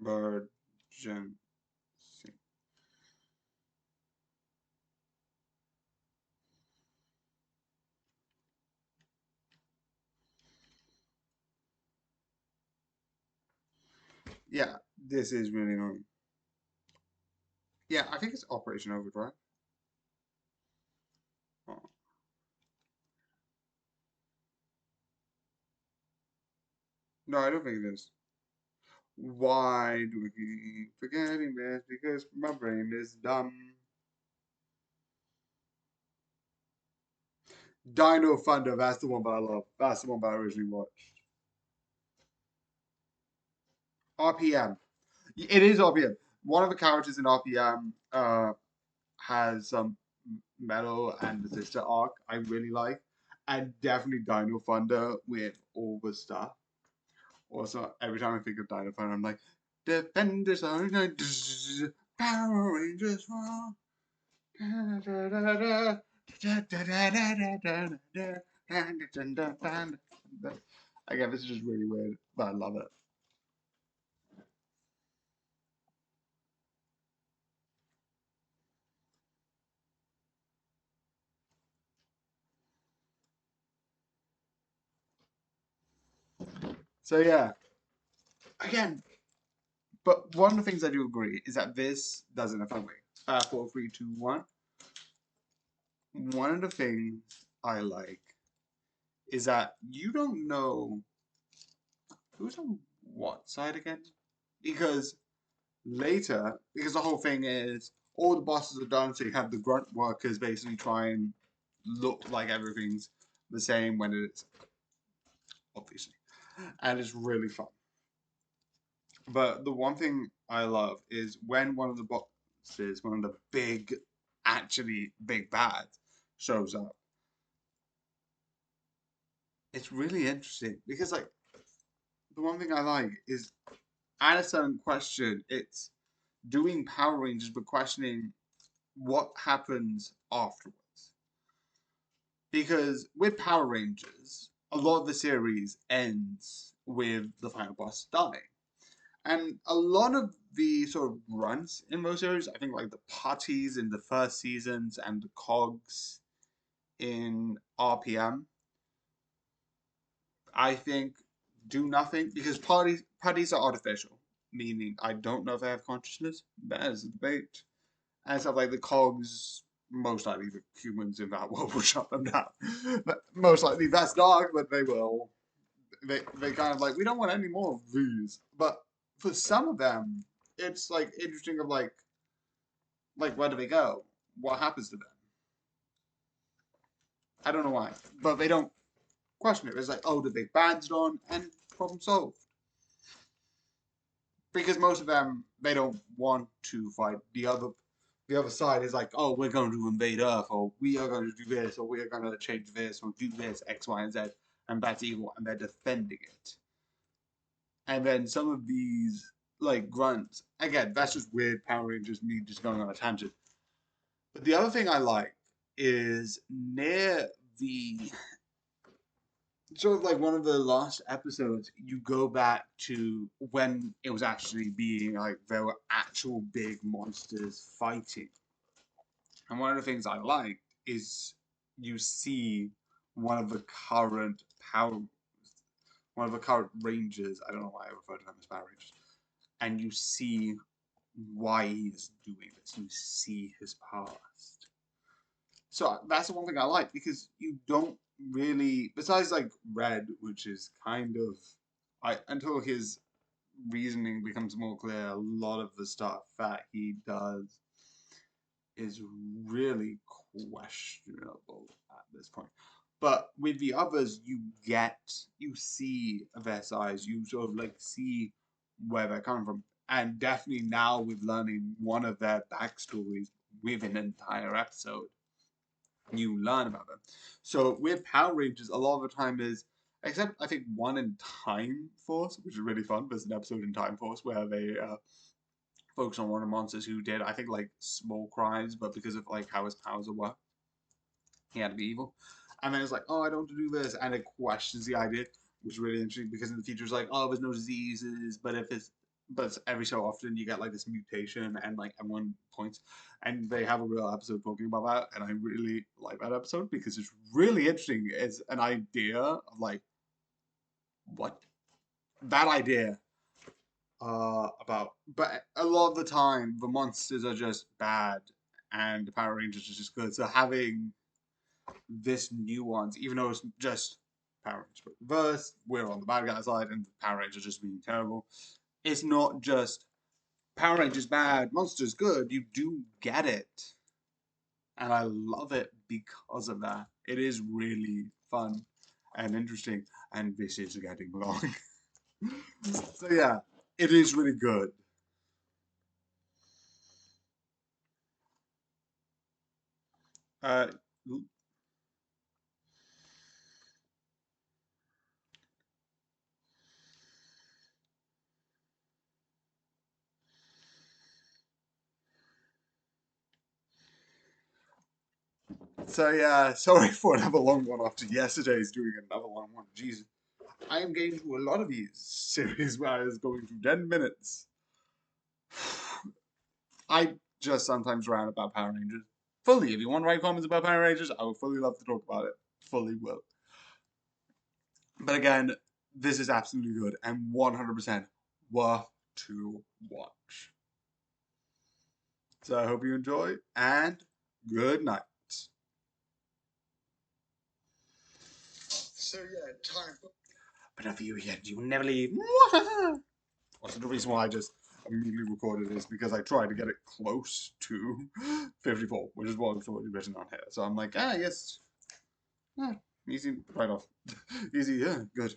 Speaker 1: Virgin. Yeah, this is really annoying. Yeah, I think it's Operation Overdrive. Oh. No, I don't think it is. Why do we keep forgetting this? Because my brain is dumb. Dino Thunder, that's the one that I love. That's the one that I originally watched. RPM. It is RPM. One of the characters in RPM has some metal and the sister arc I really like. And definitely Dino Thunder with all the stuff. Also, every time I think of Dino Thunder, I'm like, Defenders are Power Rangers. Again, this is just really weird, but I love it. So yeah, again, but one of the things I do agree is that this does it in a fun way. 4, 3, 2, 1. One of the things I like is that you don't know who's on what side again, because because the whole thing is all the bosses are done, so you have the grunt workers basically try and look like everything's the same when it's obviously. and it's really fun. But the one thing I love is when one of the bosses, one of the big, actually big bads, shows up. It's really interesting because, like, the one thing I like is at a certain question, it's doing Power Rangers, but questioning what happens afterwards. Because with Power Rangers, a lot of the series ends with the final boss dying. And a lot of the sort of grunts in most series, I think like the Putties in the first seasons and the Cogs in RPM, I think do nothing because putties are artificial, meaning I don't know if they have consciousness. That is a debate. And stuff like the Cogs, most likely the humans in that world will shut them down. But most likely that's dark, but they will. They kind of like, we don't want any more of these. But for some of them, it's like interesting of like where do they go? What happens to them? I don't know why. But they don't question it. It's like, oh, did they badged on and problem solved. Because most of them, they don't want to fight. The other side is like, oh, we're going to invade Earth, or we are going to do this, or we are going to change this, or do this, X, Y, and Z, and that's evil, and they're defending it. And then some of these, like, grunts, again, that's just weird Power Rangers, me just going on a tangent. But the other thing I like is near the sort of like one of the last episodes, you go back to when it was actually being like there were actual big monsters fighting. And one of the things I like is you see one of the current one of the current Rangers, I don't know why I refer to them as Power Rangers, and you see why he's doing this. You see his past. So that's the one thing I like because you don't really, besides like Red, which is kind of, until his reasoning becomes more clear, a lot of the stuff that he does is really questionable at this point. But with the others, you see their size, you sort of like see where they're coming from. And definitely now with learning one of their backstories with an entire episode, you learn about them. So with Power Rangers, a lot of the time is, except I think one in Time Force, which is really fun. There's an episode in Time Force where they focus on one of the monsters who did, I think, like small crimes, but because of like how his powers work, he had to be evil. And then it's like, oh, I don't want to do this, and it questions the idea, which is really interesting because in the future it's like, oh, there's no diseases, but every so often you get like this mutation and like everyone points, and they have a real episode talking about that, and I really like that episode because it's really interesting. It's an idea of like what that idea about, but a lot of the time the monsters are just bad and the Power Rangers are just good. So having this nuance, even though it's just Power Rangers reverse, we're on the bad guy side, and Power Rangers just being terrible. It's not just Power Rangers bad, monsters good. You do get it, and I love it because of that. It is really fun and interesting, and this is getting long. So yeah, it is really good. Uh, So yeah, sorry for another long one after yesterday's doing another long one. Jesus, I am getting through a lot of these series where I was going through 10 minutes. I just sometimes rant about Power Rangers. Fully, if you want to write comments about Power Rangers, I would fully love to talk about it. Fully will. But again, this is absolutely good and 100% worth to watch. So I hope you enjoy, and good night.
Speaker 5: So yeah, time.
Speaker 1: But if you yet, you will never leave. Also, the reason why I just immediately recorded is because I tried to get it close to 54, which is what I've already written on here. So I'm like, yes. Yeah, easy, right off. Easy, yeah, good.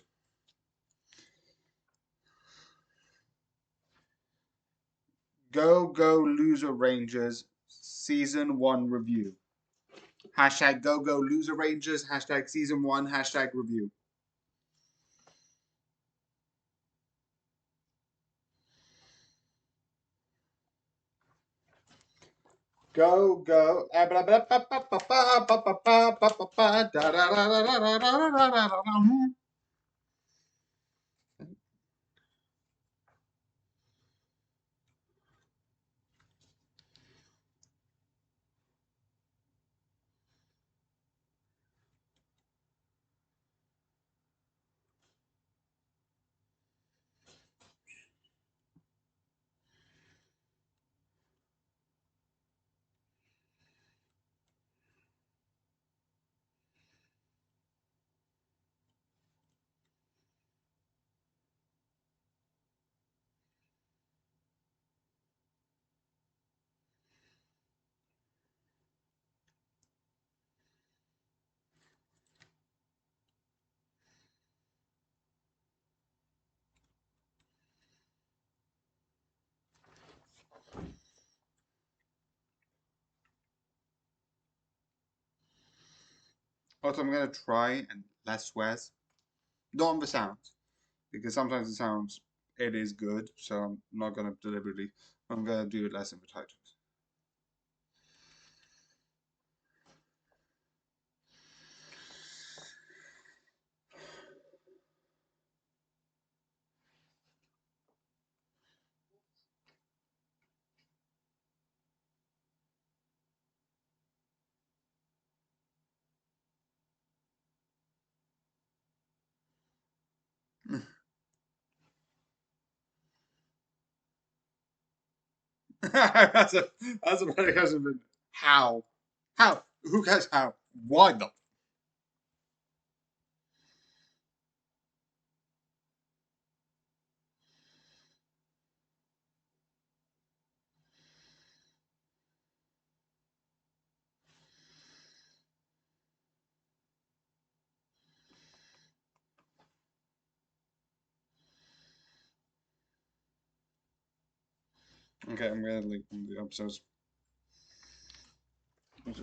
Speaker 1: Go Go Loser Rangers Season 1 review. Hashtag Go Go Loser Rangers. Hashtag Season 1. Hashtag review. Go Go. Also, I'm going to try and less swears. Not on the sounds. Because sometimes the sounds, it is good. So I'm not going to deliberately. I'm going to do it less in the titles. that's a better question than how. How? Who cares how? Why not? Okay, I'm gonna link the episodes.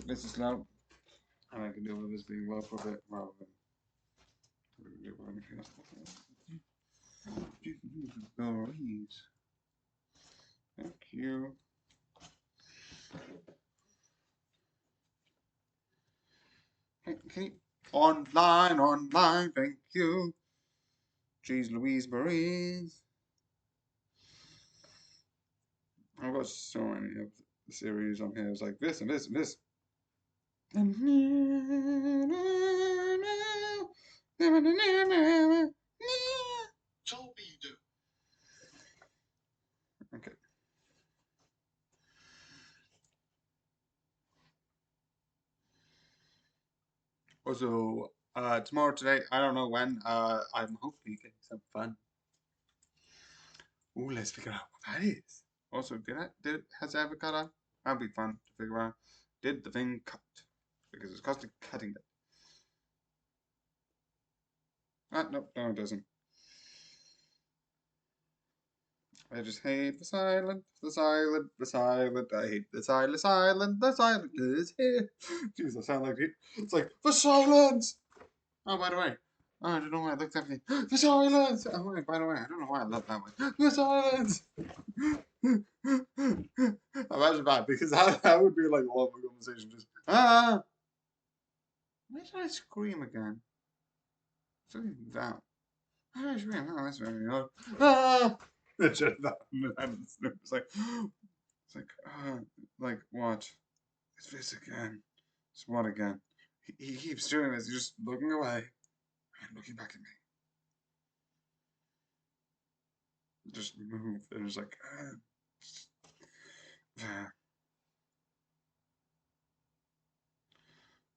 Speaker 1: This is loud, and I can deal with this being low for a bit rather than anything else. Thank you. Okay. Online, thank you. Jeez Louise Maries. I've got so many of the series on here. It's like this and this and this.
Speaker 5: Told me you do.
Speaker 1: Okay. Also, tomorrow, today, I don't know when, I'm hopefully getting some fun. Ooh, let's figure out what that is. Also, has it ever cut off? That'd be fun to figure out. Did the thing cut? Because it's costing cutting it. No, it doesn't. I just hate the silent, the silent, the silent. I hate the silent, the silent is here. Jeez, I sound like it. It's like, the silence! Oh, by the way. Oh, I don't know why I looked at me. The silence! Oh, wait, by the way, I don't know why I looked that way. The silence! Imagine that, because that would be like a lot of a conversation. Just, ah! Why did I scream again? Something down. Why did I scream? Oh, that's very odd. Ah! It's just that. It's like, what? It's this again. It's what again? He keeps doing this. He's just looking away and looking back at me. Just move. And it's like,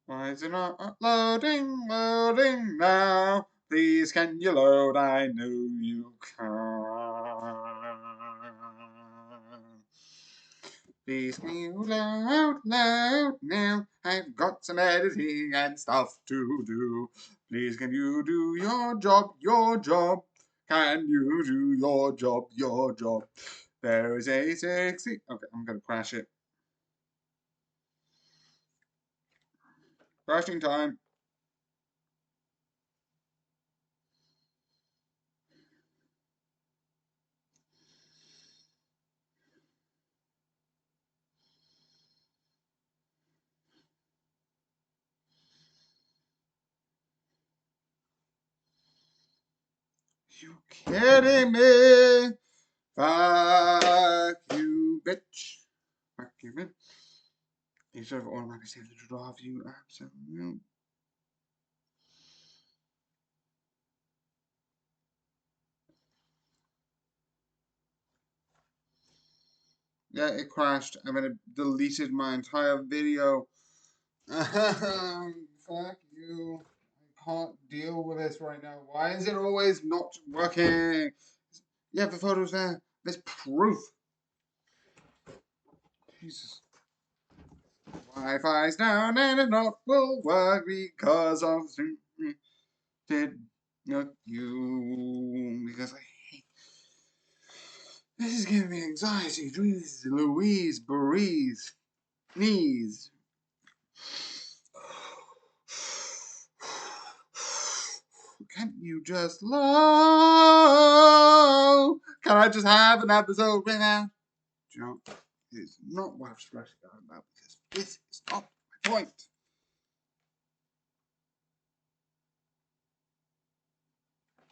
Speaker 1: why is it not loading now? Please can you load? I know you can. Please can you load now? I've got some editing and stuff to do. Please can you do your job? Can you do your job? There is a sexy. Okay, I'm gonna crash it. Crashing time. You kidding me? Fuck you, bitch. Fuck you, bitch. You should have automatically saved the draft, you absolute. Yeah, it crashed. I mean, it deleted my entire video. Fuck you. I can't deal with this right now. Why is it always not working? Yeah, the photo's there. There's proof. Jesus. Wi-Fi's down and it not will work because of did not you. Because I hate. This is giving me anxiety. Louise, breathe. Knees. Can't you just love? Can I just have an episode right now? Do you know, it's not what I was stressing out about because this is not my point.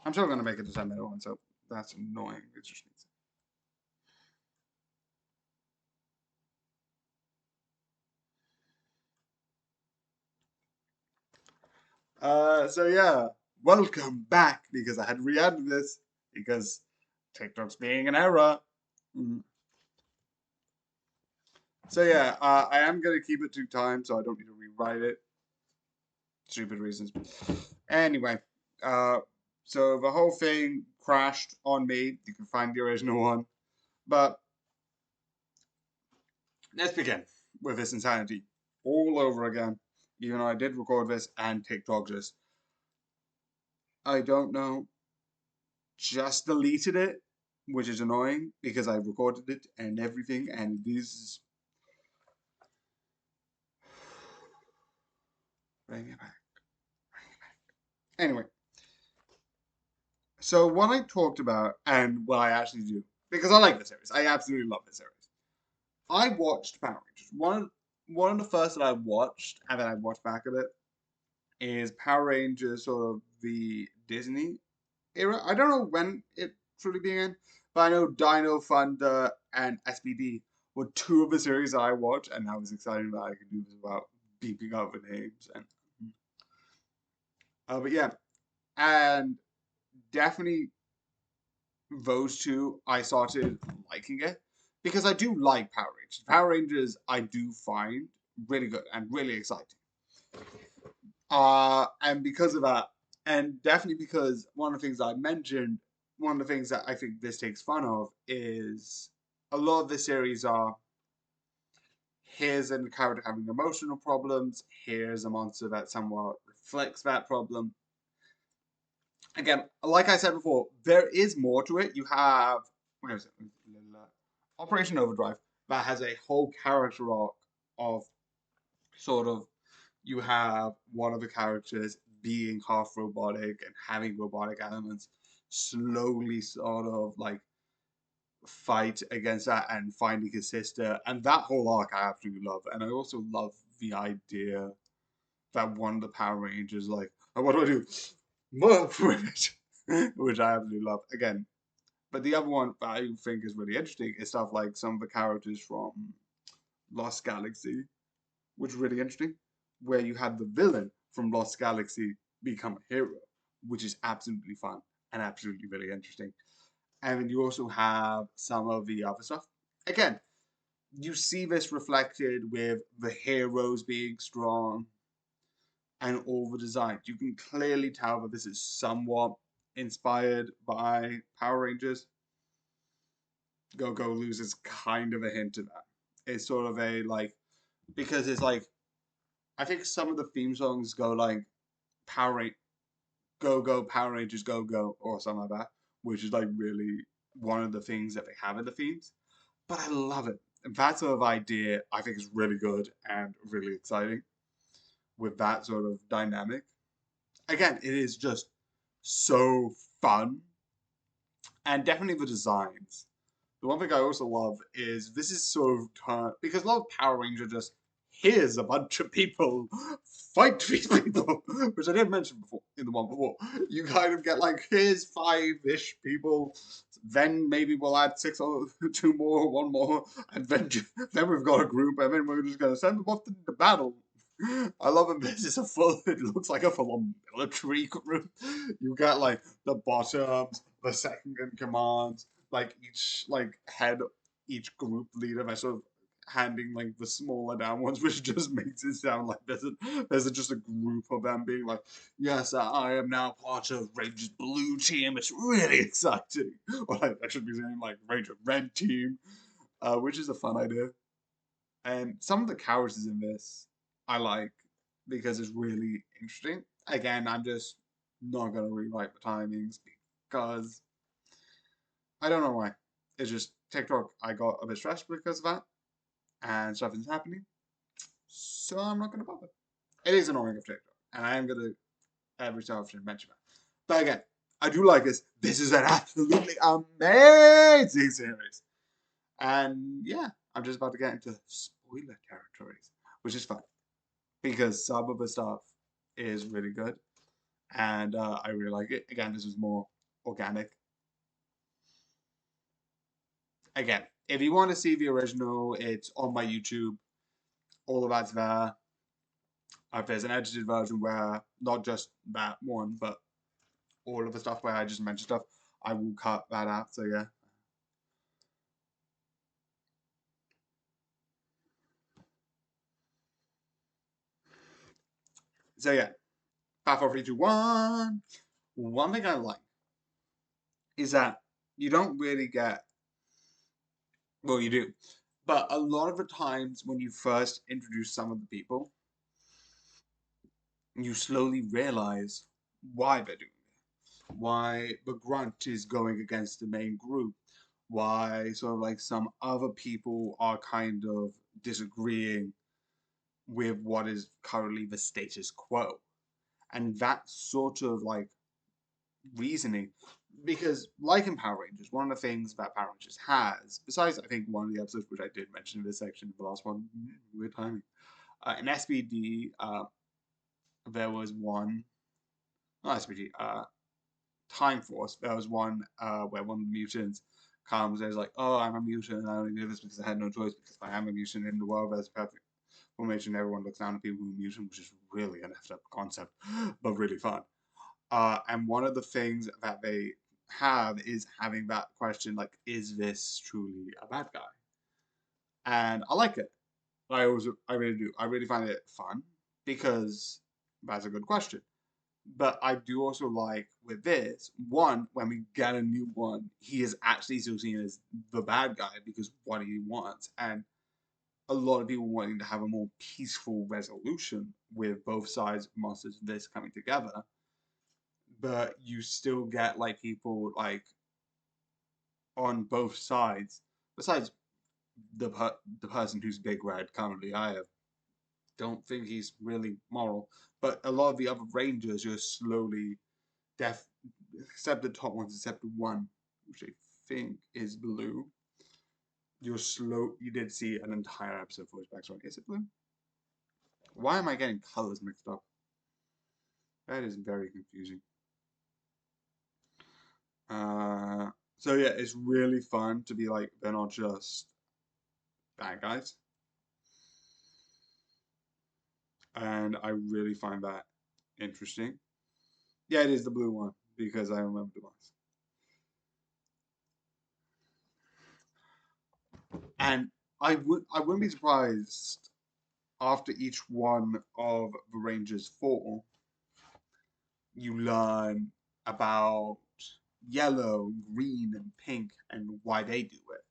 Speaker 1: I'm still going to make it to 10-minute one, so that's annoying. It just needs. So yeah, welcome back because I had re-added this because TikTok's being an error. So yeah, I am gonna keep it 2 times so I don't need to rewrite it. Stupid reasons. Anyway, so the whole thing crashed on me. You can find the original one, but let's begin with this insanity all over again. Even though I did record this and TikTok just, I don't know, just deleted it, which is annoying because I recorded it and everything, and this bring it back. Anyway, so what I talked about and what I actually do, because I like the series, I absolutely love the series. I watched Power Rangers. One of the first that I watched, and then I watched back of it, is Power Rangers, sort of the Disney era. I don't know when it truly began, but I know Dino Thunder and SPD were 2 of the series that I watched, and I was excited that I could do this without beeping out the names. And but yeah, and definitely those 2 I started liking it because I do like Power Rangers. Power Rangers I do find really good and really exciting. And because of that, and definitely because one of the things I mentioned, one of the things that I think this takes fun of is a lot of the series are here's a character having emotional problems, here's a monster that somewhat reflects that problem. Again, like I said before, there is more to it. You have, where is it? Operation Overdrive that has a whole character arc of sort of, you have one of the characters being half robotic and having robotic elements, slowly sort of like fight against that and finding his sister. And that whole arc I absolutely love. And I also love the idea that one of the Power Rangers, like, oh, what do I do? Move with it. Which I absolutely love. Again, but the other one that I think is really interesting is stuff like some of the characters from Lost Galaxy, which is really interesting, where you had the villain from Lost Galaxy become a hero, which is absolutely fun and absolutely really interesting. And then you also have some of the other stuff. Again, you see this reflected with the heroes being strong and all the designs. You can clearly tell that this is somewhat inspired by Power Rangers. Go-Go loses kind of a hint of that. It's sort of a like, because it's like, I think some of the theme songs go like Go-Go, Power Rangers, Go-Go, or something like that, which is like really one of the things that they have in the themes. but I love it. That sort of idea I think is really good and really exciting with that sort of dynamic. Again, it is just so fun, and definitely the designs. The one thing I also love is this is sort of because a lot of Power Ranger just here's a bunch of people fight these people, which I didn't mention before in the one before. You kind of get like here's 5-ish people, then maybe we'll add 6 or 2 more, 1 more, and then we've got a group, and then we're just gonna send them off into battle. I love it. This is a full. It looks like a full-on military group. You got like the bottoms, the second in command, like each like head, each group leader, by sort of handing like the smaller down ones, which just makes it sound like there's just a group of them being like, yes, I am now part of Ranger's blue team. It's really exciting. Or like, I should be saying like Ranger red team, which is a fun idea. And some of the characters in this I like because it's really interesting. Again, I'm just not gonna rewrite the timings because I don't know why. It's just TikTok. I got a bit stressed because of that, and stuff is happening. So I'm not gonna bother. It is annoying of TikTok, and I am gonna every so often mention that. But again, I do like this. This is an absolutely amazing series, and yeah, I'm just about to get into spoiler territories, which is fun because some of the stuff is really good, and I really like it. Again, this is more organic. Again, if you want to see the original, it's on my YouTube. All of that's there. There's an edited version where not just that one, but all of the stuff where I just mentioned stuff, I will cut that out. So yeah. So yeah. 5, 4, 3, 2, 1. One thing I like is that you don't really get. Well, you do, but a lot of the times when you first introduce some of the people, you slowly realize why they're doing it. Why the grunt is going against the main group. Why sort of like some other people are kind of disagreeing with what is currently the status quo. And that sort of like reasoning, because like in Power Rangers, one of the things that Power Rangers has, besides I think one of the episodes which I did mention in this section, the last one, weird timing, in SBD, there was one, not SBD, Time Force, there was one where one of the mutants comes and is like, oh, I'm a mutant and I only do this because I had no choice because I am a mutant in the world there's perfect formation. Everyone looks down at people who are mutant, which is really an effed up concept, but really fun. And one of the things that they have is having that question like, is this truly a bad guy? And I like it. I really do. I really find it fun because that's a good question. But I do also like with this one, when we get a new one, he is actually still seen as the bad guy because what he wants, and a lot of people wanting to have a more peaceful resolution with both sides of monsters of this coming together. But you still get like people like on both sides. Besides the person who's Big Red currently, I don't think he's really moral. But a lot of the other Rangers just slowly except the top ones, except one, which I think is blue. You did see an entire episode for his backstory. Is it blue? Why am I getting colors mixed up? That is very confusing. So yeah, it's really fun to be like, they're not just bad guys. And I really find that interesting. Yeah, it is the blue one, because I remember the ones. And I wouldn't be surprised after each one of the Rangers 4, you learn about yellow, green, and pink and why they do it,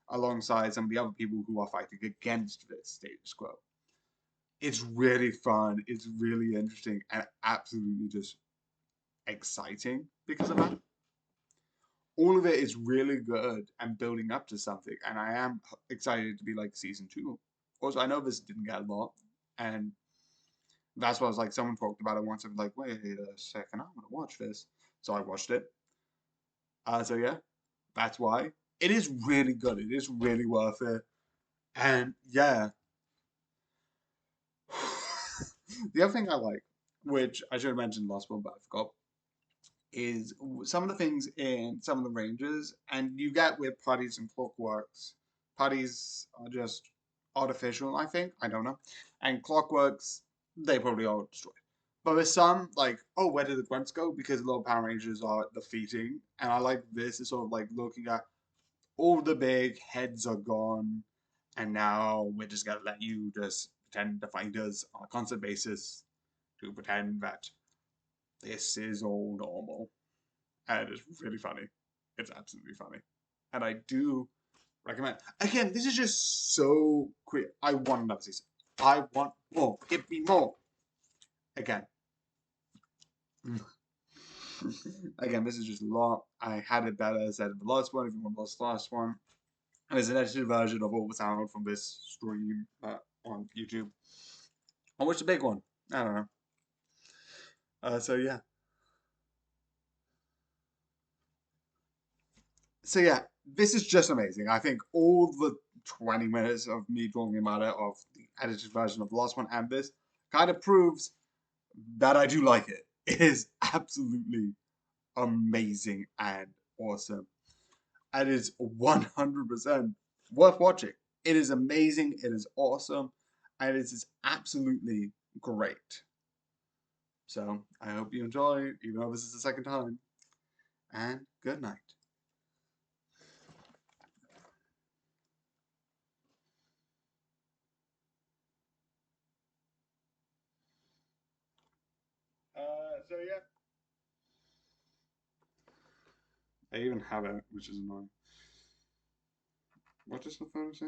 Speaker 1: alongside some of the other people who are fighting against this status quo. It's really fun, it's really interesting, and absolutely just exciting because of that. all of it is really good and building up to something, and I am excited to be like season 2. Also, I know this didn't get a lot, and that's why I was like, someone talked about it once. I'm like, wait a second, I'm gonna watch this. So I watched it. So yeah, that's why it is really good. It is really worth it, and yeah. The other thing I like, which I should have mentioned last one, but I forgot, is some of the things in some of the ranges, and you get with putties and clockworks. Putties are just artificial, I think. I don't know. And clockworks, they probably are destroyed. But with some, like, oh, where did the grunts go? Because a lot of Power Rangers are defeating. And I like this. It's sort of like looking at all the big heads are gone. And now we're just going to let you just pretend to find us on a constant basis to pretend that this is all normal. And it's really funny. It's absolutely funny. And I do recommend. Again, this is just so quick. I want another season. I want more. Give me more. Again. Again, this is just a lot. I had it better as I said in the last one, if you want to watch the last one. And there's an edited version of all the sound from this stream on YouTube. I watched the big one. I don't know. So yeah. So yeah, this is just amazing. I think all the 20 minutes of me talking about it, of the edited version of the last one and this, kind of proves that I do like it. It is absolutely amazing and awesome. And it's 100% worth watching. It is amazing, it is awesome, and it is absolutely great. So I hope you enjoy, even though this is the second time. And good night. So yeah. I even have it, which is annoying. What does the photo say?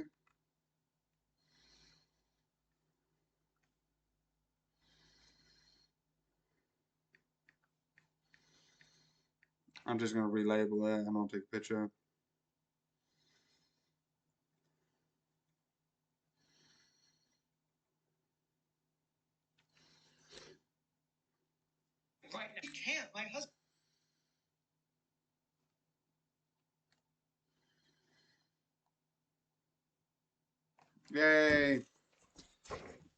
Speaker 1: I'm just going to relabel it and I'll take a picture.
Speaker 8: Right now, you can't. My husband.
Speaker 1: Yay!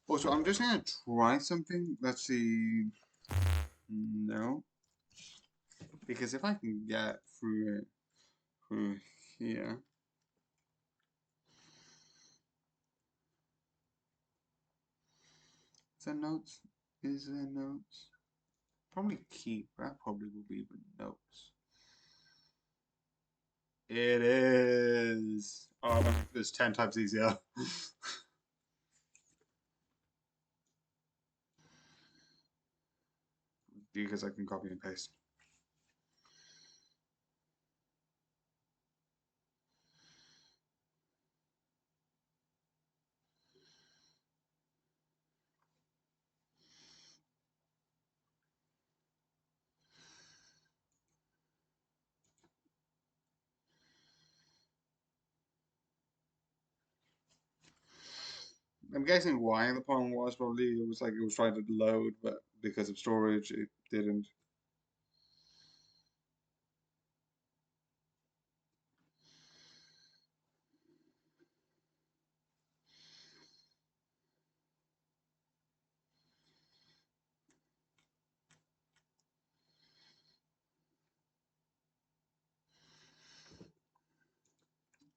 Speaker 1: Also, I'm just going to try something. Let's see. No. Because if I can get through it through here. Is there notes? Is there notes? Probably keep. That probably will be the notes. It is. Oh, it's 10 times easier. Because I can copy and paste. I'm guessing why the problem was probably it was like it was trying to load, but because of storage, it didn't.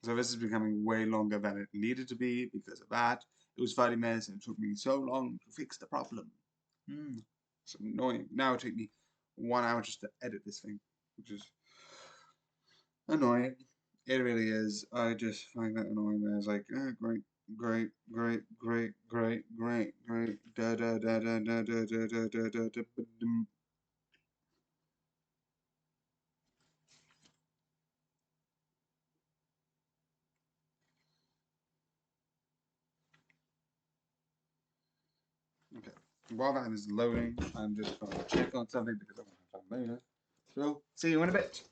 Speaker 1: So this is becoming way longer than it needed to be because of that. It was 30 minutes and it took me so long to fix the problem. It's annoying. Now it took me 1 hour just to edit this thing, which is annoying. It really is. I just find that annoying. I was like, great, great, great, great, great, great, great, da da da da da da da da da da da. Okay. While that is loading, I'm just going to check on something because I want to have time later. So, see you in a bit.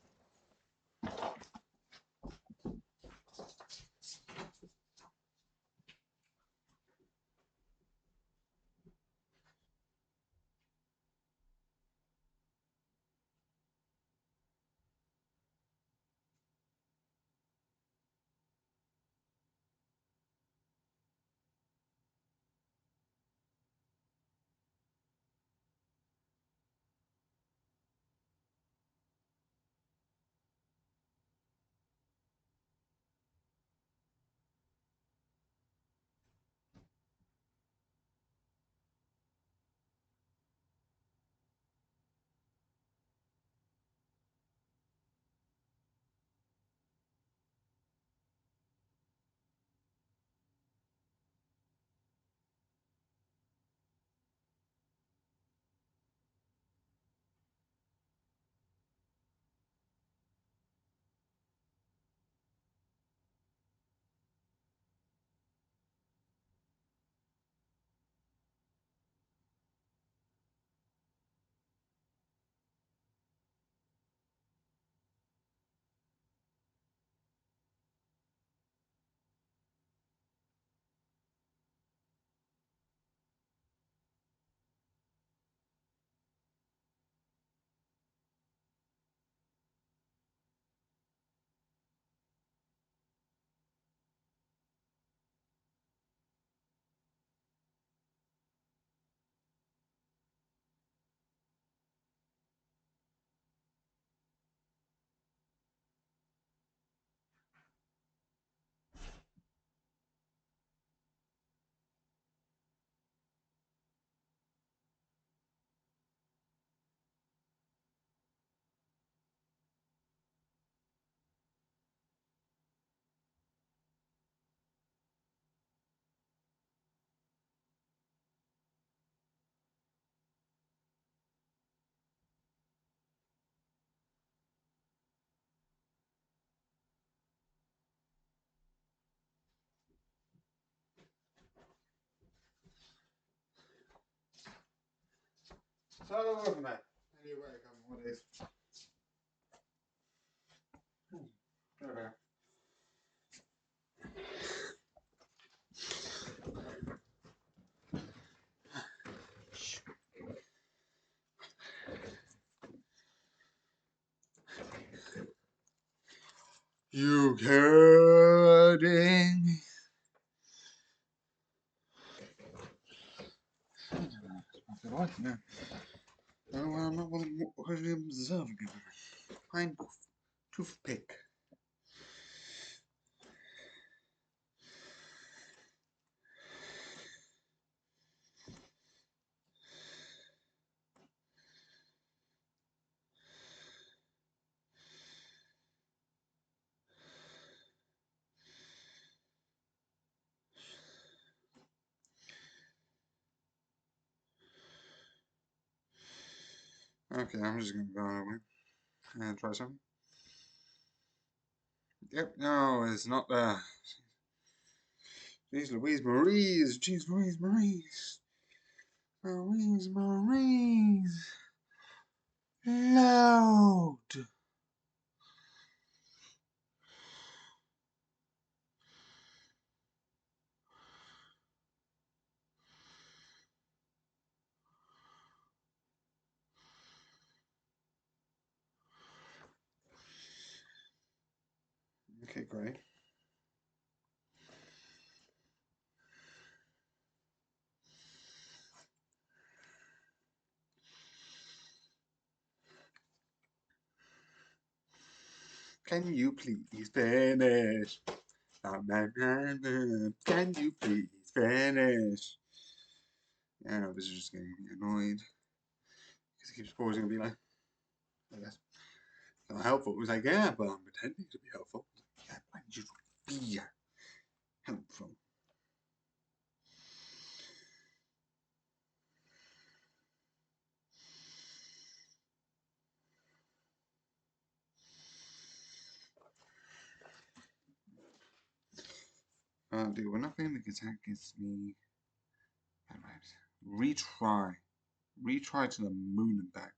Speaker 1: Start all over, man. Anyway, a couple more days. Okay. You kidding? What? No. No, I'm not observing it. Fine toothpick. Okay, I'm just gonna go over and try something. Yep, no, it's not there. Jeez Louise Maurice, jeez Louise Maurice. Louise Maurice. Loud. Okay, great. Can you please finish? Can you please finish? Yeah, no, this is just getting me annoyed. Because it keeps pausing and be like, I guess. Not helpful. It was like, yeah, but I'm pretending to be helpful. Yeah, I need you to be helpful. Deal with nothing because that gets me. Retry. Retry to the moon and back.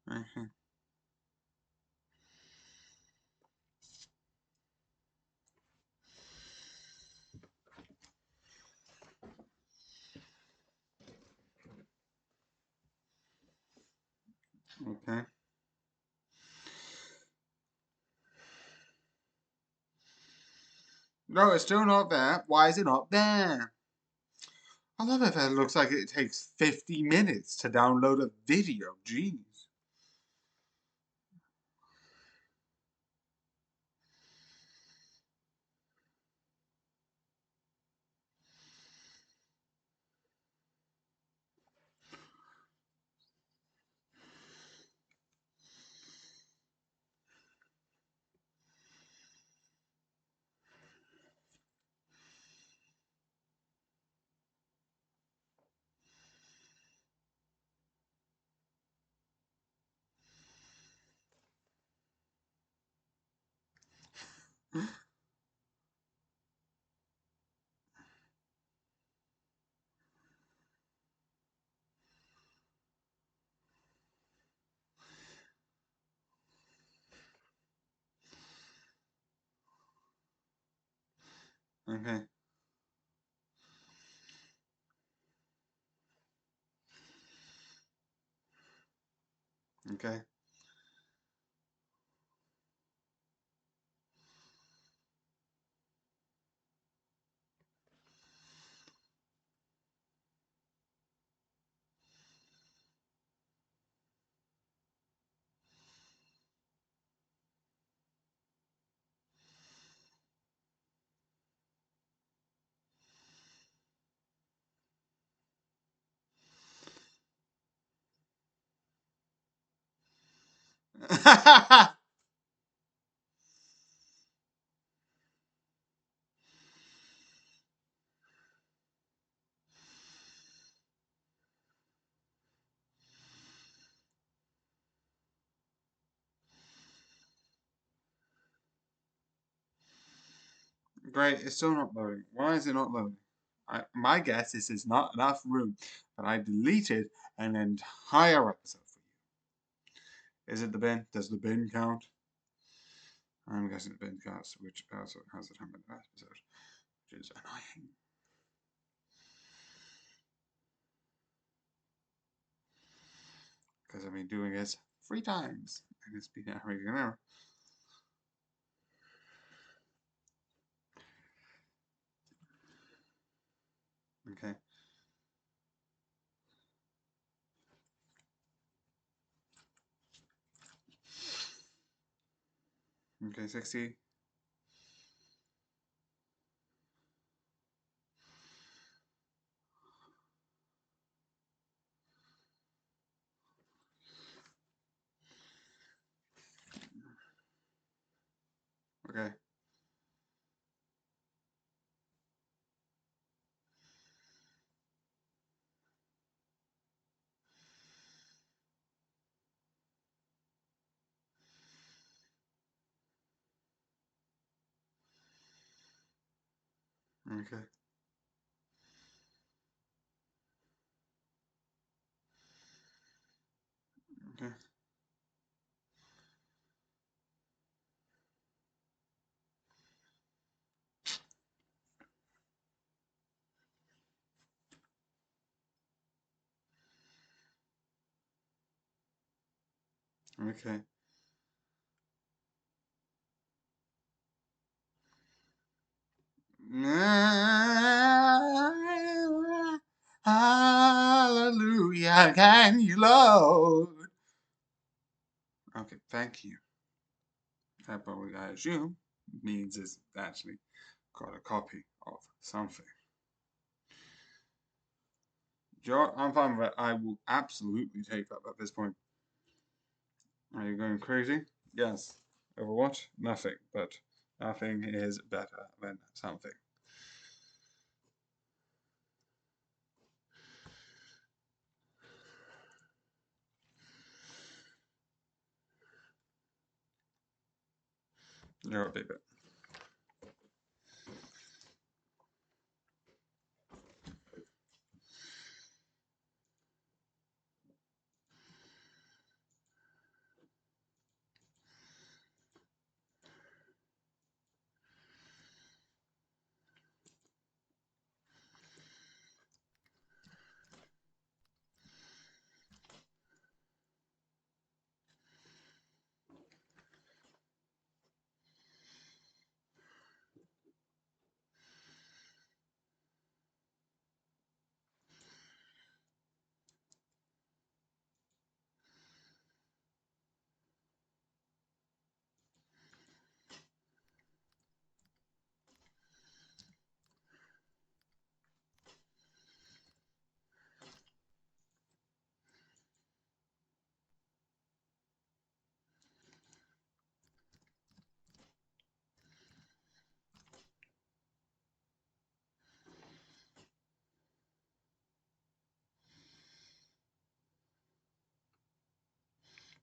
Speaker 1: Okay. Okay. No, it's still not there. Why is it not there? I love it if it looks like it takes 50 minutes to download a video. Jeez. Okay. Okay. Great, it's still not loading. Why is it not loading? My guess is there's not enough room, but I deleted an entire episode for you. Is it the bin? Does the bin count? I'm guessing the bin counts, which also has the time of the episode, which is annoying. Because I've been doing this 3 times, and it's been having an error. Okay. Okay, 60. Okay. Okay. Okay. Okay. Hallelujah, can you load? Okay, thank you. That probably, I assume, means it's actually got a copy of something. Joe, I'm fine with it. I will absolutely take that at this point. Are you going crazy? Yes. Over what? Nothing. But nothing is better than something. You're a bit.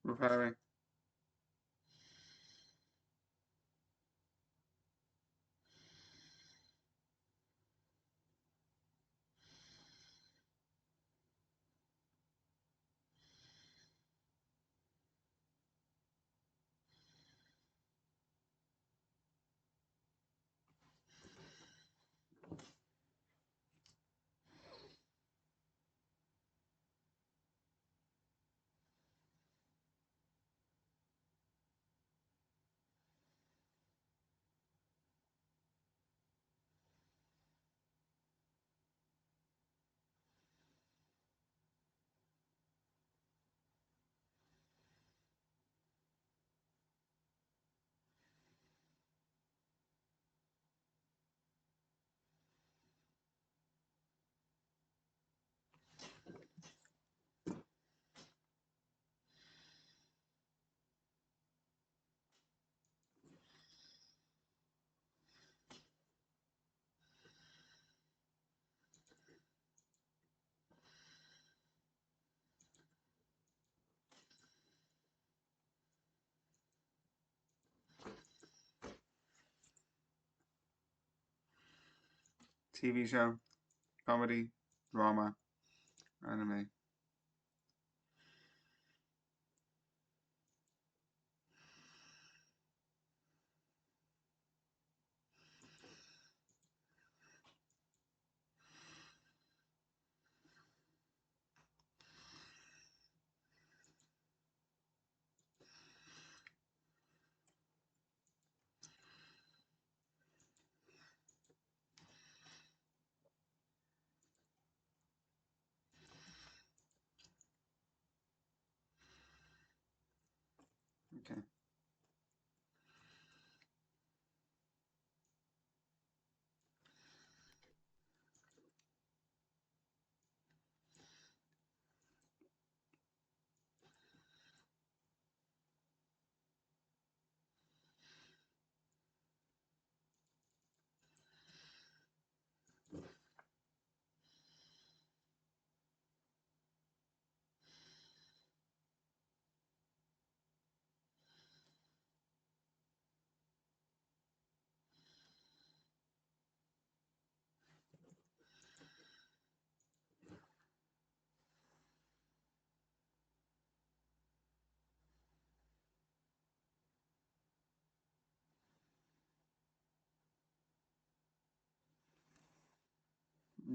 Speaker 1: Repairing. TV show, comedy, drama, anime. Okay.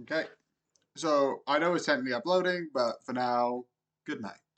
Speaker 1: Okay. So I know it's technically uploading, but for now, good night.